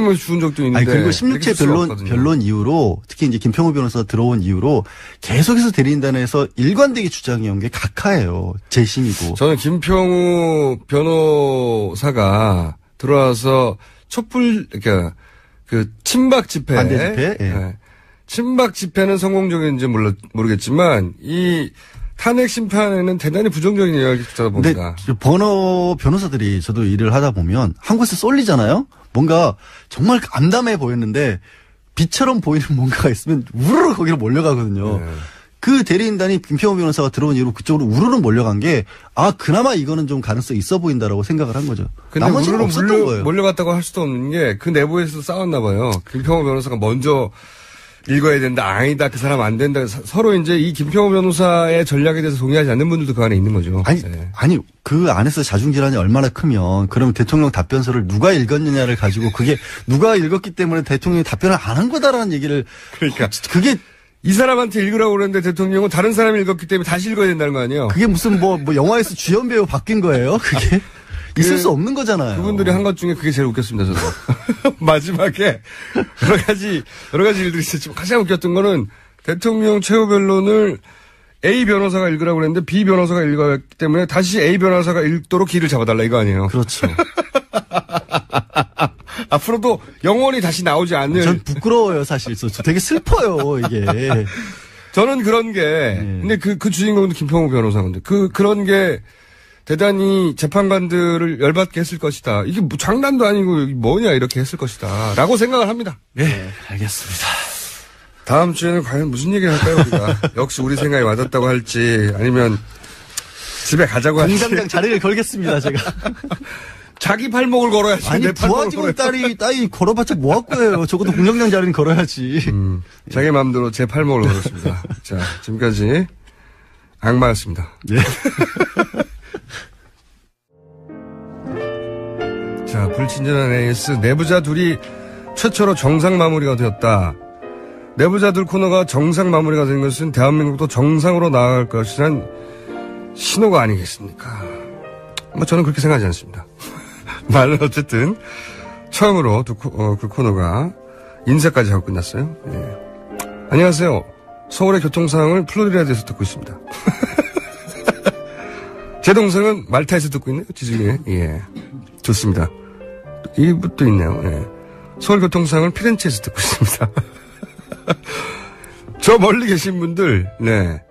명 죽은 적도 있는데. 그리고 16체 변론 이후로 특히 이제 김평우 변호사가 들어온 이후로 계속해서 대리인단에서 일관되게 주장해온 게 각하예요. 재심이고. 저는 김평우 변호사가 들어와서 촛불 그러니까 그 친박 집회 반대 집회 네. 친박 집회는 성공적인지 모르겠지만 이 탄핵 심판에는 대단히 부정적인 이야기를 봅니다. 근데 변호사들이 저도 일을 하다 보면 한 곳에 쏠리잖아요. 뭔가 정말 암담해 보였는데 빛처럼 보이는 뭔가가 있으면 우르르 거기로 몰려가거든요. 네. 그 대리인단이 김평호 변호사가 들어온 이후로 그쪽으로 우르르 몰려간 게 그나마 이거는 좀 가능성이 있어 보인다라고 생각을 한 거죠. 근데 우르르 몰려갔다고 할 수도 없는 게 그 내부에서 싸웠나 봐요. 김평호 변호사가 먼저 읽어야 된다. 아니다. 그 사람 안 된다. 서로 이제 이 김평호 변호사의 전략에 대해서 동의하지 않는 분들도 그 안에 있는 거죠. 아니 그 안에서 자중질환이 얼마나 크면 그러면 대통령 답변서를 누가 읽었느냐를 가지고 그게 누가 읽었기 때문에 대통령이 답변을 안 한 거다라는 얘기를 그러니까 그게 이 사람한테 읽으라고 그러는데 대통령은 다른 사람이 읽었기 때문에 다시 읽어야 된다는 거 아니에요? 그게 무슨 뭐 영화에서 주연 배우 바뀐 거예요? 그게 있을 수 없는 거잖아요. 그분들이 한 것 중에 그게 제일 웃겼습니다, 저도. 마지막에 여러 가지 일들이 있었지만 가장 웃겼던 거는 대통령 최후 변론을 A 변호사가 읽으라고 그랬는데 B 변호사가 읽었기 때문에 다시 A 변호사가 읽도록 길을 잡아달라 이거 아니에요? 그렇죠. 앞으로도 영원히 다시 나오지 않는. 전 부끄러워요, 사실. 되게 슬퍼요, 이게. 저는 그런 게, 근데 그 주인공도 김평호 변호사인데, 그런 게 대단히 재판관들을 열받게 했을 것이다. 이게 뭐 장난도 아니고 뭐냐, 이렇게 했을 것이다. 라고 생각을 합니다. 네, 알겠습니다. 다음 주에는 과연 무슨 얘기를 할까요, 우리가? 역시 우리 생각이 맞았다고 할지, 아니면 집에 가자고 할지. 공장장 자리를 걸겠습니다, 제가. 자기 팔목을 걸어야지. 아니, 부하직원 딸이 걸어봤자 뭐 할 거예요. 적어도 공장장 자리는 걸어야지. 자기 마음대로 제 팔목을 걸었습니다. 자, 지금까지 악마였습니다. 네. 자, 불친절한 AS. 내부자 둘이 최초로 정상 마무리가 되었다. 내부자들 코너가 정상 마무리가 된 것은 대한민국도 정상으로 나아갈 것이란 신호가 아니겠습니까? 뭐 저는 그렇게 생각하지 않습니다. 말은 어쨌든 처음으로 그 코너가 인사까지 하고 끝났어요. 네. 안녕하세요. 서울의 교통 상황을 플로리다에서 듣고 있습니다. 제 동생은 말타에서 듣고 있네요. 지중해. 예, 좋습니다. 이분도 있네요. 예. 서울 교통 상황을 피렌체에서 듣고 있습니다. 저 멀리 계신 분들, 네,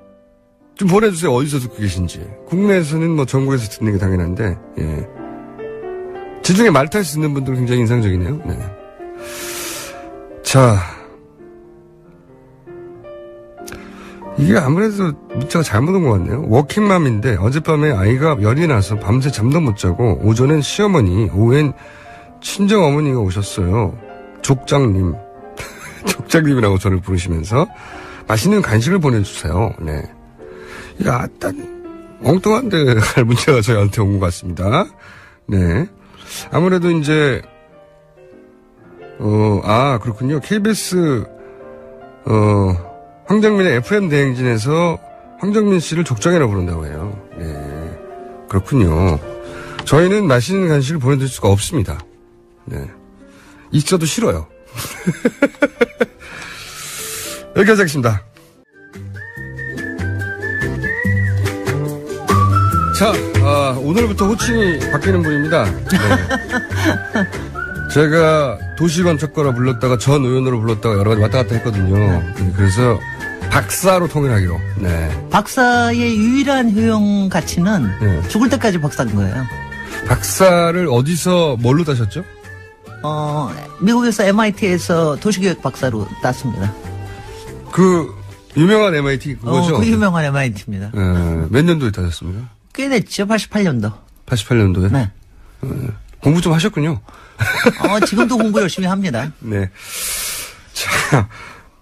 좀 보내주세요. 어디서 듣고 계신지. 국내에서는 뭐 전국에서 듣는 게 당연한데, 예. 지중해 말타에서 듣는 분들 굉장히 인상적이네요. 네. 자, 이게 아무래도 문자가 잘못 온 것 같네요. 워킹맘인데 어젯밤에 아이가 열이 나서 밤새 잠도 못 자고 오전엔 시어머니, 오후엔 친정어머니가 오셨어요. 족장님. 족장님이라고 저를 부르시면서 맛있는 간식을 보내주세요. 네. 야, 엉뚱한데 할 문자가 저희한테 온 것 같습니다. 네. 아무래도 이제, 그렇군요. KBS, 황정민의 FM 대행진에서 황정민 씨를 족장이라고 부른다고 해요. 네. 그렇군요. 저희는 맛있는 간식을 보내드릴 수가 없습니다. 네. 있어도 싫어요. 여기까지 하겠습니다. 자, 오늘부터 호칭이 바뀌는 분입니다. 네. 제가 도시건축가로 불렀다가 전 의원으로 불렀다가 여러 가지 왔다 갔다 했거든요. 네, 그래서 박사로 통일하기로. 네. 박사의 유일한 효용 가치는 네. 죽을 때까지 박사인 거예요. 박사를 어디서 뭘로 따셨죠? 미국에서 MIT에서 도시계획 박사로 땄습니다. 그 유명한 MIT 그거죠? 그 유명한 MIT입니다. 네. 몇 년도에 따셨습니까? 꽤 됐죠. 88년도. 88년도에? 네. 공부 좀 하셨군요. 지금도 공부 열심히 합니다. 네. 자,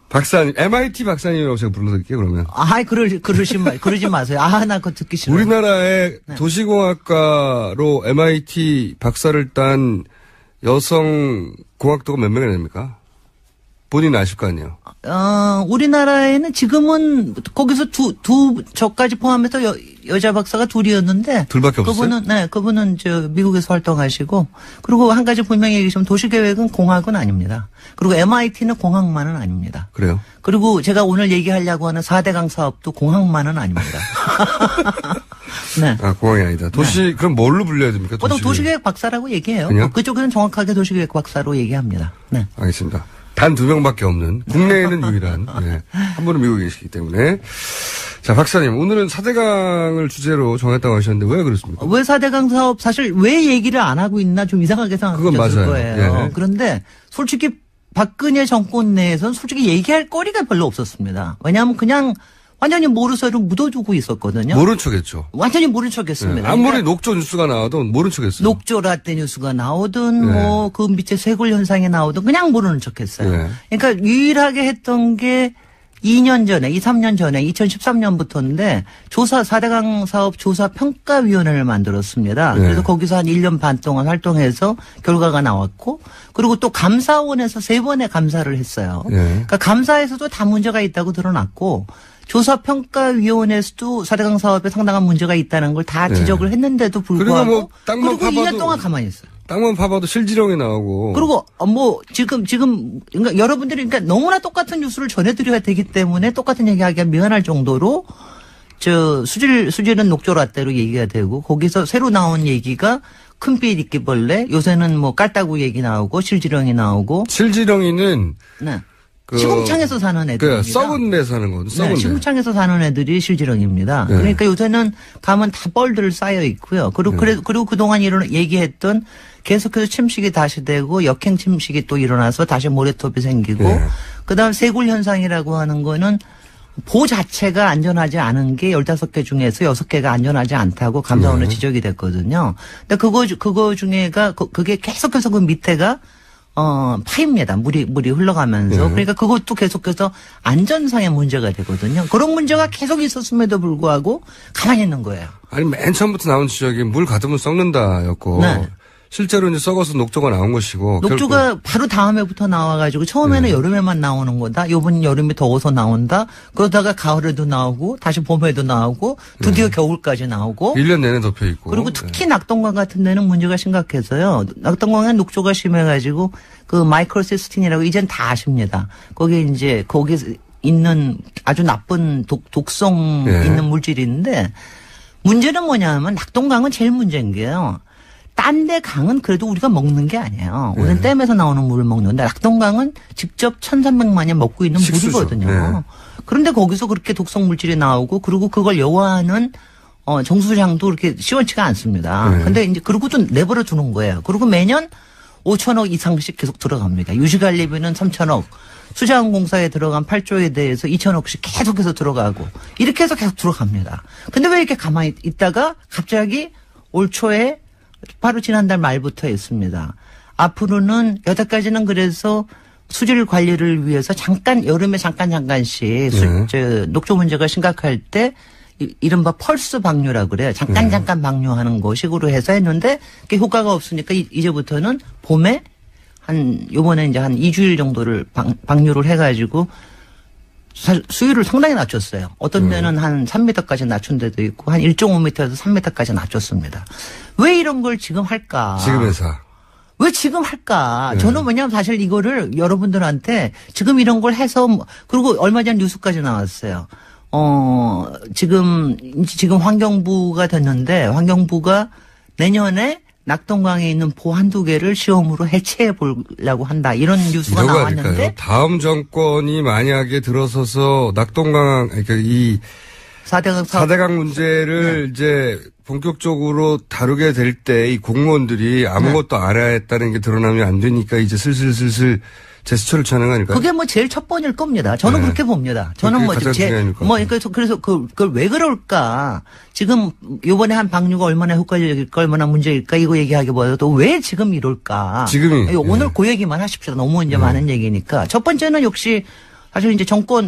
박사님, MIT 박사님이라고 제가 불러드릴게요, 그러면. 그러지 마세요. 나 그거 듣기 싫어요. 우리나라의 네. 도시공학과로 MIT 박사를 딴 여성 공학도가 몇 명이나 됩니까? 본인은 아실 거 아니에요? 우리나라에는 지금은 거기서 저까지 포함해서 여자 박사가 둘이었는데. 둘밖에 없어요? 그분은 미국에서 활동하시고. 그리고 한 가지 분명히 얘기하시면 도시계획은 공학은 아닙니다. 그리고 MIT는 공학만은 아닙니다. 그래요? 그리고 제가 오늘 얘기하려고 하는 4대강 사업도 공학만은 아닙니다. 네. 공학이 아니다. 네. 그럼 뭘로 불려야 됩니까? 보통 도시계획 박사라고 얘기해요. 그쪽에는 정확하게 도시계획 박사로 얘기합니다. 네. 알겠습니다. 단 2명밖에 없는, 국내에는 유일한, 네. 한 분은 미국에 계시기 때문에. 자, 박사님, 오늘은 4대강을 주제로 정했다고 하셨는데 왜 그렇습니까? 왜 4대강 사업 사실 왜 얘기를 안 하고 있나 좀 이상하게 생각했을 거예요. 예. 그런데 솔직히 박근혜 정권 내에서는 솔직히 얘기할 거리가 별로 없었습니다. 왜냐하면 그냥 완전히 모르쇠로 묻어두고 있었거든요. 모른 척했죠. 완전히 모른 척했습니다. 아무리 그러니까 녹조 뉴스가 나와도 모른 척했어요. 녹조 라떼 뉴스가 나오든 뭐 그 밑에 쇄골 현상이 나오든 그냥 모르는 척했어요. 그러니까 유일하게 했던 게 2년 전에, 2, 3년 전에 2013년부터인데 조사 4대강 사업 조사 평가위원회를 만들었습니다. 그래서 거기서 한 1년 반 동안 활동해서 결과가 나왔고 그리고 또 감사원에서 3번의 감사를 했어요. 그러니까 감사에서도 다 문제가 있다고 드러났고 조사평가위원회에서도 4대강 사업에 상당한 문제가 있다는 걸 다 지적을 했는데도 불구하고 뭐 땅만 그리고 2년 동안 가만히 있어요. 땅만 파봐도 실지령이 나오고. 그리고 뭐 지금 그러니까 여러분들이 그러니까 너무나 똑같은 뉴스를 전해드려야 되기 때문에 똑같은 얘기하기가 미안할 정도로 수질은 녹조라떼로 얘기가 되고 거기서 새로 나온 얘기가 큰빛 이끼벌레 요새는 뭐 깔따구 얘기 나오고 실지령이 나오고. 실지령이는 시궁창에서 사는 애들입니다. 썩은 데 사는 거거든요. 썩은 데. 시궁창에서 사는 애들이 실지령입니다. 그러니까 요새는 가면 다 뻘들 쌓여 있고요. 그리고 그동안 얘기했던 계속해서 침식이 다시 되고 역행 침식이 또 일어나서 다시 모래톱이 생기고 그다음 쇄골 현상이라고 하는 거는 보 자체가 안전하지 않은 게 15개 중에서 6개가 안전하지 않다고 감사원에 지적이 됐거든요. 근데 그거 중에가 그게 계속해서 그 밑에가 파입니다. 물이 흘러가면서. 그러니까 그것도 계속해서 안전상의 문제가 되거든요. 그런 문제가 계속 있었음에도 불구하고 가만히 있는 거예요. 아니, 맨 처음부터 나온 지적이 물 가두면 썩는다였고. 실제로 이제 썩어서 녹조가 나온 것이고. 녹조가 바로 다음 해부터 나와가지고 처음에는 여름에만 나오는 거다. 요번 여름이 더워서 나온다. 그러다가 가을에도 나오고 다시 봄에도 나오고 드디어 겨울까지 나오고. 1년 내내 덮여 있고. 그리고 특히 낙동강 같은 데는 문제가 심각해서요. 낙동강에 녹조가 심해가지고 그 마이크로시스틴이라고 이젠 다 아십니다. 거기 있는 아주 나쁜 독성 있는 물질인데 문제는 뭐냐면 낙동강은 제일 문제인 게요. 딴 데 강은 그래도 우리가 먹는 게 아니에요. 우리는 댐에서 나오는 물을 먹는데 낙동강은 직접 1,300만이 먹고 있는 식수죠. 물이거든요. 그런데 거기서 그렇게 독성 물질이 나오고 그리고 그걸 여와하는 정수장도 그렇게 시원치가 않습니다. 근데 이제 그러고도 내버려 두는 거예요. 그리고 매년 5천억 이상씩 계속 들어갑니다. 유지관리비는 3천억, 수자원공사에 들어간 8조에 대해서 2천억씩 계속해서 들어가고 이렇게 해서 계속 들어갑니다. 근데 왜 이렇게 가만히 있다가 갑자기 올 초에 바로 지난달 말부터 했습니다. 앞으로는 여태까지는 그래서 수질 관리를 위해서 여름에 잠깐씩 녹조 문제가 심각할 때 이른바 펄스 방류라 그래요. 잠깐 방류하는 거 식으로 해서 했는데 그게 효과가 없으니까 이제부터는 봄에 요번에 이제 한 2주일 정도를 방류를 해가지고 수위를 상당히 낮췄어요. 어떤 데는 한 3m까지 낮춘 데도 있고 한 1.5m에서 3m까지 낮췄습니다. 왜 이런 걸 지금 할까? 지금에서. 왜 지금 할까? 저는 왜냐하면 사실 이거를 여러분들한테 지금 이런 걸 해서 그리고 얼마 전 뉴스까지 나왔어요. 지금 환경부가 됐는데 환경부가 내년에 낙동강에 있는 보 한두 개를 시험으로 해체해 보려고 한다. 이런 뉴스가 나왔는데. 할까요? 다음 정권이 만약에 들어서서 낙동강, 그러니까 이 4대강 문제를 이제 본격적으로 다루게 될 때 이 공무원들이 아무것도 알아야 했다는 게 드러나면 안 되니까 이제 슬슬 제스처를 취하는 거 아닐까요? 그게 뭐 제일 첫 번일 겁니다. 저는 그렇게 봅니다. 저는 그래서 그걸 왜 그럴까? 지금 요번에 한 방류가 얼마나 효과적일까, 얼마나 문제일까 이거 얘기하기보다도 왜 지금 이럴까? 지금이. 오늘 그 얘기만 하십시오. 너무 이제 많은 얘기니까. 첫 번째는 역시 사실 이제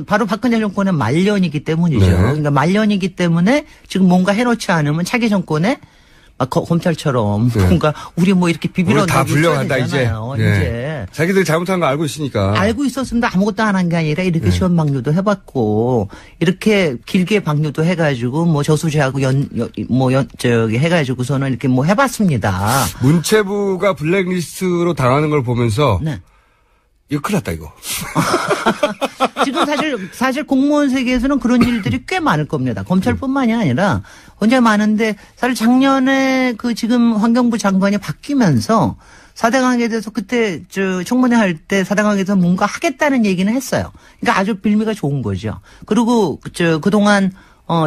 바로 박근혜 정권의 말년이기 때문이죠. 그러니까 말년이기 때문에 지금 뭔가 해놓지 않으면 차기 정권에 검찰처럼 뭔가 우리 뭐 이렇게 비비러 다 불려간다 이제. 자기들이 잘못한 거 알고 있으니까. 알고 있었습니다. 아무것도 안 한 게 아니라 이렇게 시험 방류도 해봤고 이렇게 길게 방류도 해가지고 뭐 저수지하고 해가지고서는 이렇게 뭐 해봤습니다. 문체부가 블랙리스트로 당하는 걸 보면서. 이거 큰일 났다, 이거. 지금 사실 공무원 세계에서는 그런 일들이 꽤 많을 겁니다. 검찰뿐만이 아니라 굉장히 많은데 사실 작년에 지금 환경부 장관이 바뀌면서 4대강에 대해서 그때 청문회 할 때 4대강에서 뭔가 하겠다는 얘기는 했어요. 그러니까 아주 빌미가 좋은 거죠. 그리고 그동안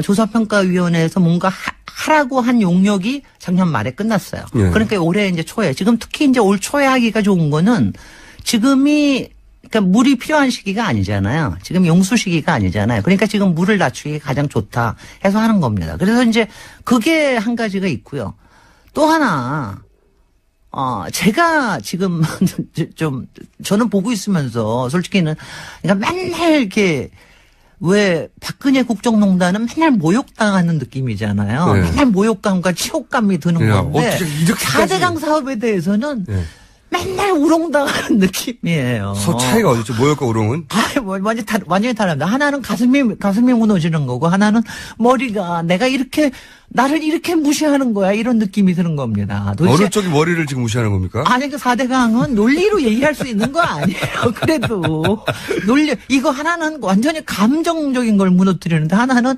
조사평가위원회에서 뭔가 하라고 한 용역이 작년 말에 끝났어요. 그러니까 올해 이제 초에 지금 특히 이제 올 초에 하기가 좋은 거는 지금이 그러니까 물이 필요한 시기가 아니잖아요. 지금 용수 시기가 아니잖아요. 그러니까 지금 물을 낮추기 가장 좋다 해서 하는 겁니다. 그래서 이제 그게 한 가지가 있고요. 또 하나 제가 지금 좀 저는 보고 있으면서 솔직히는 그러니까 맨날 이렇게 왜 박근혜 국정농단은 맨날 모욕당하는 느낌이잖아요. 네. 맨날 모욕감과 치욕감이 드는 건데 4대강 사업에 대해서는 맨날 우롱당하는 느낌이에요. 차이가 어디죠? 모욕과 우롱은? 완전히 다릅니다. 하나는 가슴이 무너지는 거고, 하나는 머리가 나를 이렇게 무시하는 거야. 이런 느낌이 드는 겁니다. 어느 쪽이 머리를 지금 무시하는 겁니까? 아니, 그 4대강은 논리로 얘기할 수 있는 거 아니에요. 그래도. 이거 하나는 완전히 감정적인 걸 무너뜨리는데, 하나는,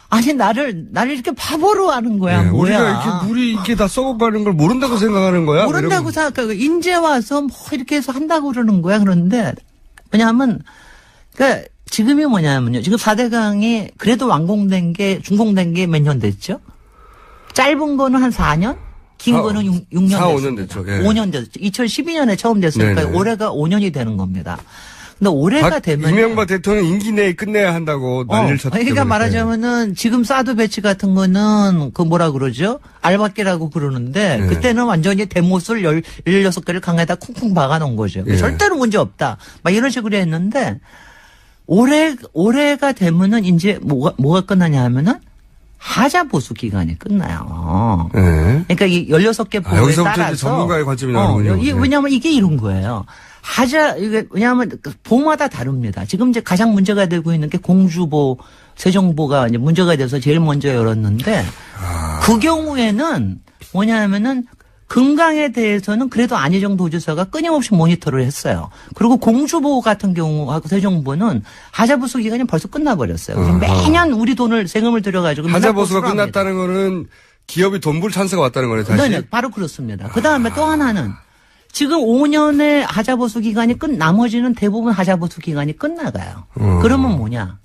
아니, 나를 이렇게 바보로 하는 거야. 뭐야. 우리가 이렇게 물이 이렇게 다 썩어가는 걸 모른다고 생각하는 거야? 모른다고 생각하고, 인제 와서 뭐 이렇게 해서 한다고 그러는 거야. 그런데, 왜냐하면, 그러니까 지금이 뭐냐면요. 지금 4대강이 그래도 준공된 게 몇 년 됐죠? 짧은 거는 한 4년? 긴 거는 6년 4, 됐습니다. 5년 됐죠. 예. 5년 됐죠. 2012년에 처음 됐으니까 네네. 올해가 5년이 되는 겁니다. 근데 올해가 되면 이명박 대통령 임기 내에 끝내야 한다고 난리를 쳤기 그러니까 때문에. 말하자면은 지금 사드 배치 같은 거는 그 뭐라 그러죠? 알박기라고 그러는데 그때는 완전히 대못을 16개를 강에다 쿵쿵 박아 놓은 거죠. 절대로 문제 없다. 막 이런 식으로 했는데 올해가 되면은 이제 뭐가 끝나냐 하면은 하자 보수 기간이 끝나요. 그러니까 이 16개 보호에 따라서 전문가의 관점이 나오는군요. 왜냐하면 이게 이런 거예요. 왜냐하면 보마다 다릅니다. 지금 이제 가장 문제가 되고 있는 게 공주보, 세종보가 이제 문제가 돼서 제일 먼저 열었는데 그 경우에는 뭐냐면은 금강에 대해서는 그래도 안희정 도지사가 끊임없이 모니터를 했어요. 그리고 공주보 같은 경우하고 세종보는 하자보수 기간이 벌써 끝나버렸어요. 그래서 매년 우리 세금을 들여가지고 하자보수가 끝났다는 거는 기업이 돈 벌 찬스가 왔다는 거네, 다시. 네, 바로 그렇습니다. 그 다음에 또 하나는 지금 5년의 하자보수 기간이 나머지는 대부분 하자보수 기간이 끝나가요. 그러면 뭐냐?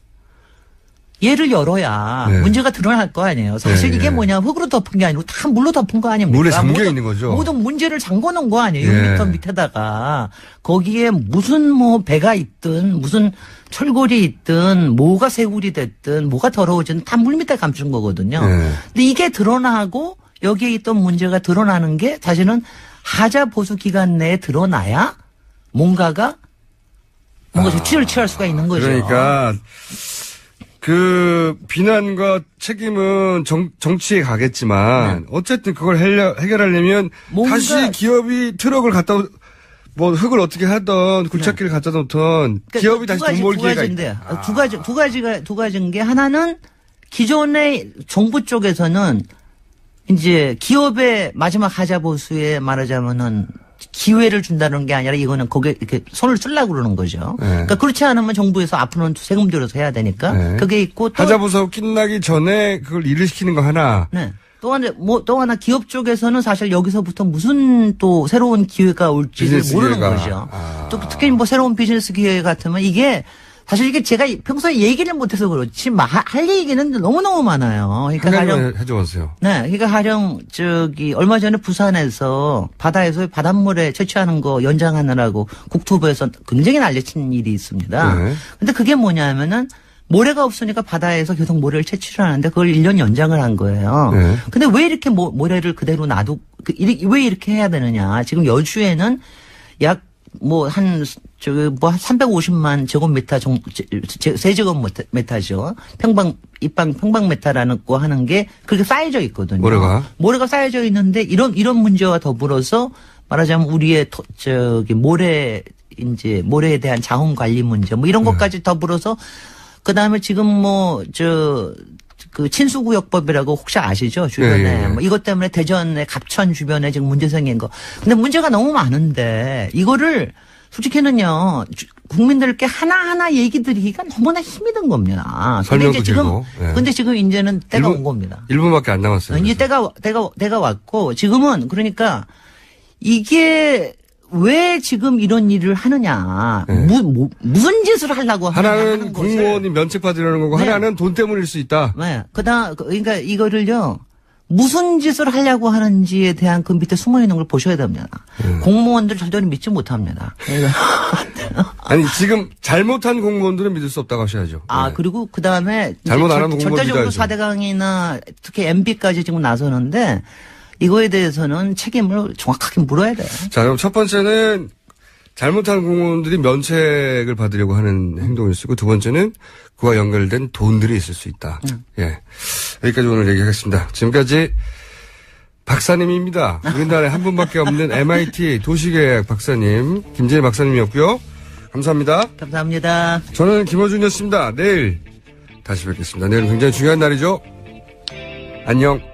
얘를 열어야 문제가 드러날 거 아니에요. 사실 이게 뭐냐, 흙으로 덮은 게 아니고 다 물로 덮은 거 아닙니까? 물에 잠겨 있는 거죠. 모든 문제를 잠궈 놓은 거 아니에요. 6m 밑에다가. 거기에 무슨 배가 있든 무슨 철골이 있든 뭐가 새굴이 됐든 뭐가 더러워지든 다 물 밑에 감춘 거거든요. 근데 이게 드러나고 여기에 있던 문제가 드러나는 게 사실은 하자 보수 기간 내에 드러나야 뭔가 조치를 취할 수가 있는 거죠. 그러니까 그 비난과 책임은 정치에 가겠지만 어쨌든 그걸 해결하려면 다시 기업이 트럭을 갖다 흙을 어떻게 하던 굴착기를 갖다 놓던 그러니까 기업이 다시 돈 벌 기회가 있다. 두 가지인 게 하나는 기존의 정부 쪽에서는 이제 기업의 마지막 하자 보수에 말하자면은 기회를 준다는 게 아니라 이거는 거기에 이렇게 손을 쓰려고 그러는 거죠. 그러니까 그렇지 않으면 정부에서 앞으로는 세금 들여서 해야 되니까 그게 있고 또 하자보수 끝나기 전에 그걸 일을 시키는 거 하나. 네. 또 하나 기업 쪽에서는 사실 여기서부터 무슨 또 새로운 기회가 올지를 모르는 거죠. 또 특히 새로운 비즈니스 기회 같으면 이게 사실 이게 제가 평소에 얘기를 못해서 그렇지 할 얘기는 너무너무 많아요. 그러니까 해줘보세요. 네, 그러니까 얼마 전에 부산에서 바다에서 바닷물에 채취하는 거 연장하느라고 국토부에서 굉장히 난리친 일이 있습니다. 근데 그게 뭐냐면은 모래가 없으니까 바다에서 계속 모래를 채취를 하는데 그걸 1년 연장을 한 거예요. 근데 왜 이렇게 모래를 그대로 왜 이렇게 해야 되느냐. 지금 여주에는 약 350만 제곱미터 세제곱미터죠. 평방미터라는 거 하는 게 그렇게 쌓여져 있거든요. 모래가 쌓여져 있는데 이런 문제와 더불어서 말하자면 우리의 모래에 대한 자원 관리 문제 이런 것까지 더불어서 그다음에 지금 그 친수구역법이라고 혹시 아시죠? 주변에. 이것 때문에 대전의 갑천 주변에 지금 문제 생긴 거. 근데 문제가 너무 많은데 이거를 솔직히는요, 국민들께 하나하나 얘기 드리기가 너무나 힘이 든 겁니다. 설명도 되고. 근데 지금 이제는 때가 온 겁니다. 1분밖에 안 남았어요. 이제 때가 왔고 지금은 그러니까 이게 왜 지금 이런 일을 하느냐. 무슨 짓을 하려고 하나는 공무원이 면책 받으려는 거고 하나는 돈 때문일 수 있다. 네. 그러니까 이거를요. 무슨 짓을 하려고 하는지에 대한 그 밑에 숨어 있는 걸 보셔야 됩니다. 공무원들 절대로 믿지 못합니다. 아니 지금 잘못한 공무원들은 믿을 수 없다고 하셔야죠. 네. 그리고 그 다음에 잘못 안 하는 공무원 절대적으로 4대강이나 특히 MB까지 지금 나서는데 이거에 대해서는 책임을 정확하게 물어야 돼요. 자, 그럼 첫 번째는 잘못한 공무원들이 면책을 받으려고 하는 행동일 수 있고, 두 번째는 그와 연결된 돈들이 있을 수 있다. 예. 여기까지 오늘 얘기하겠습니다. 지금까지 박사님입니다. 우리나라에 한 분밖에 없는 MIT 도시계획 박사님, 김재일 박사님이었고요. 감사합니다. 감사합니다. 저는 김어준이었습니다. 내일 다시 뵙겠습니다. 내일은 굉장히 중요한 날이죠. 안녕.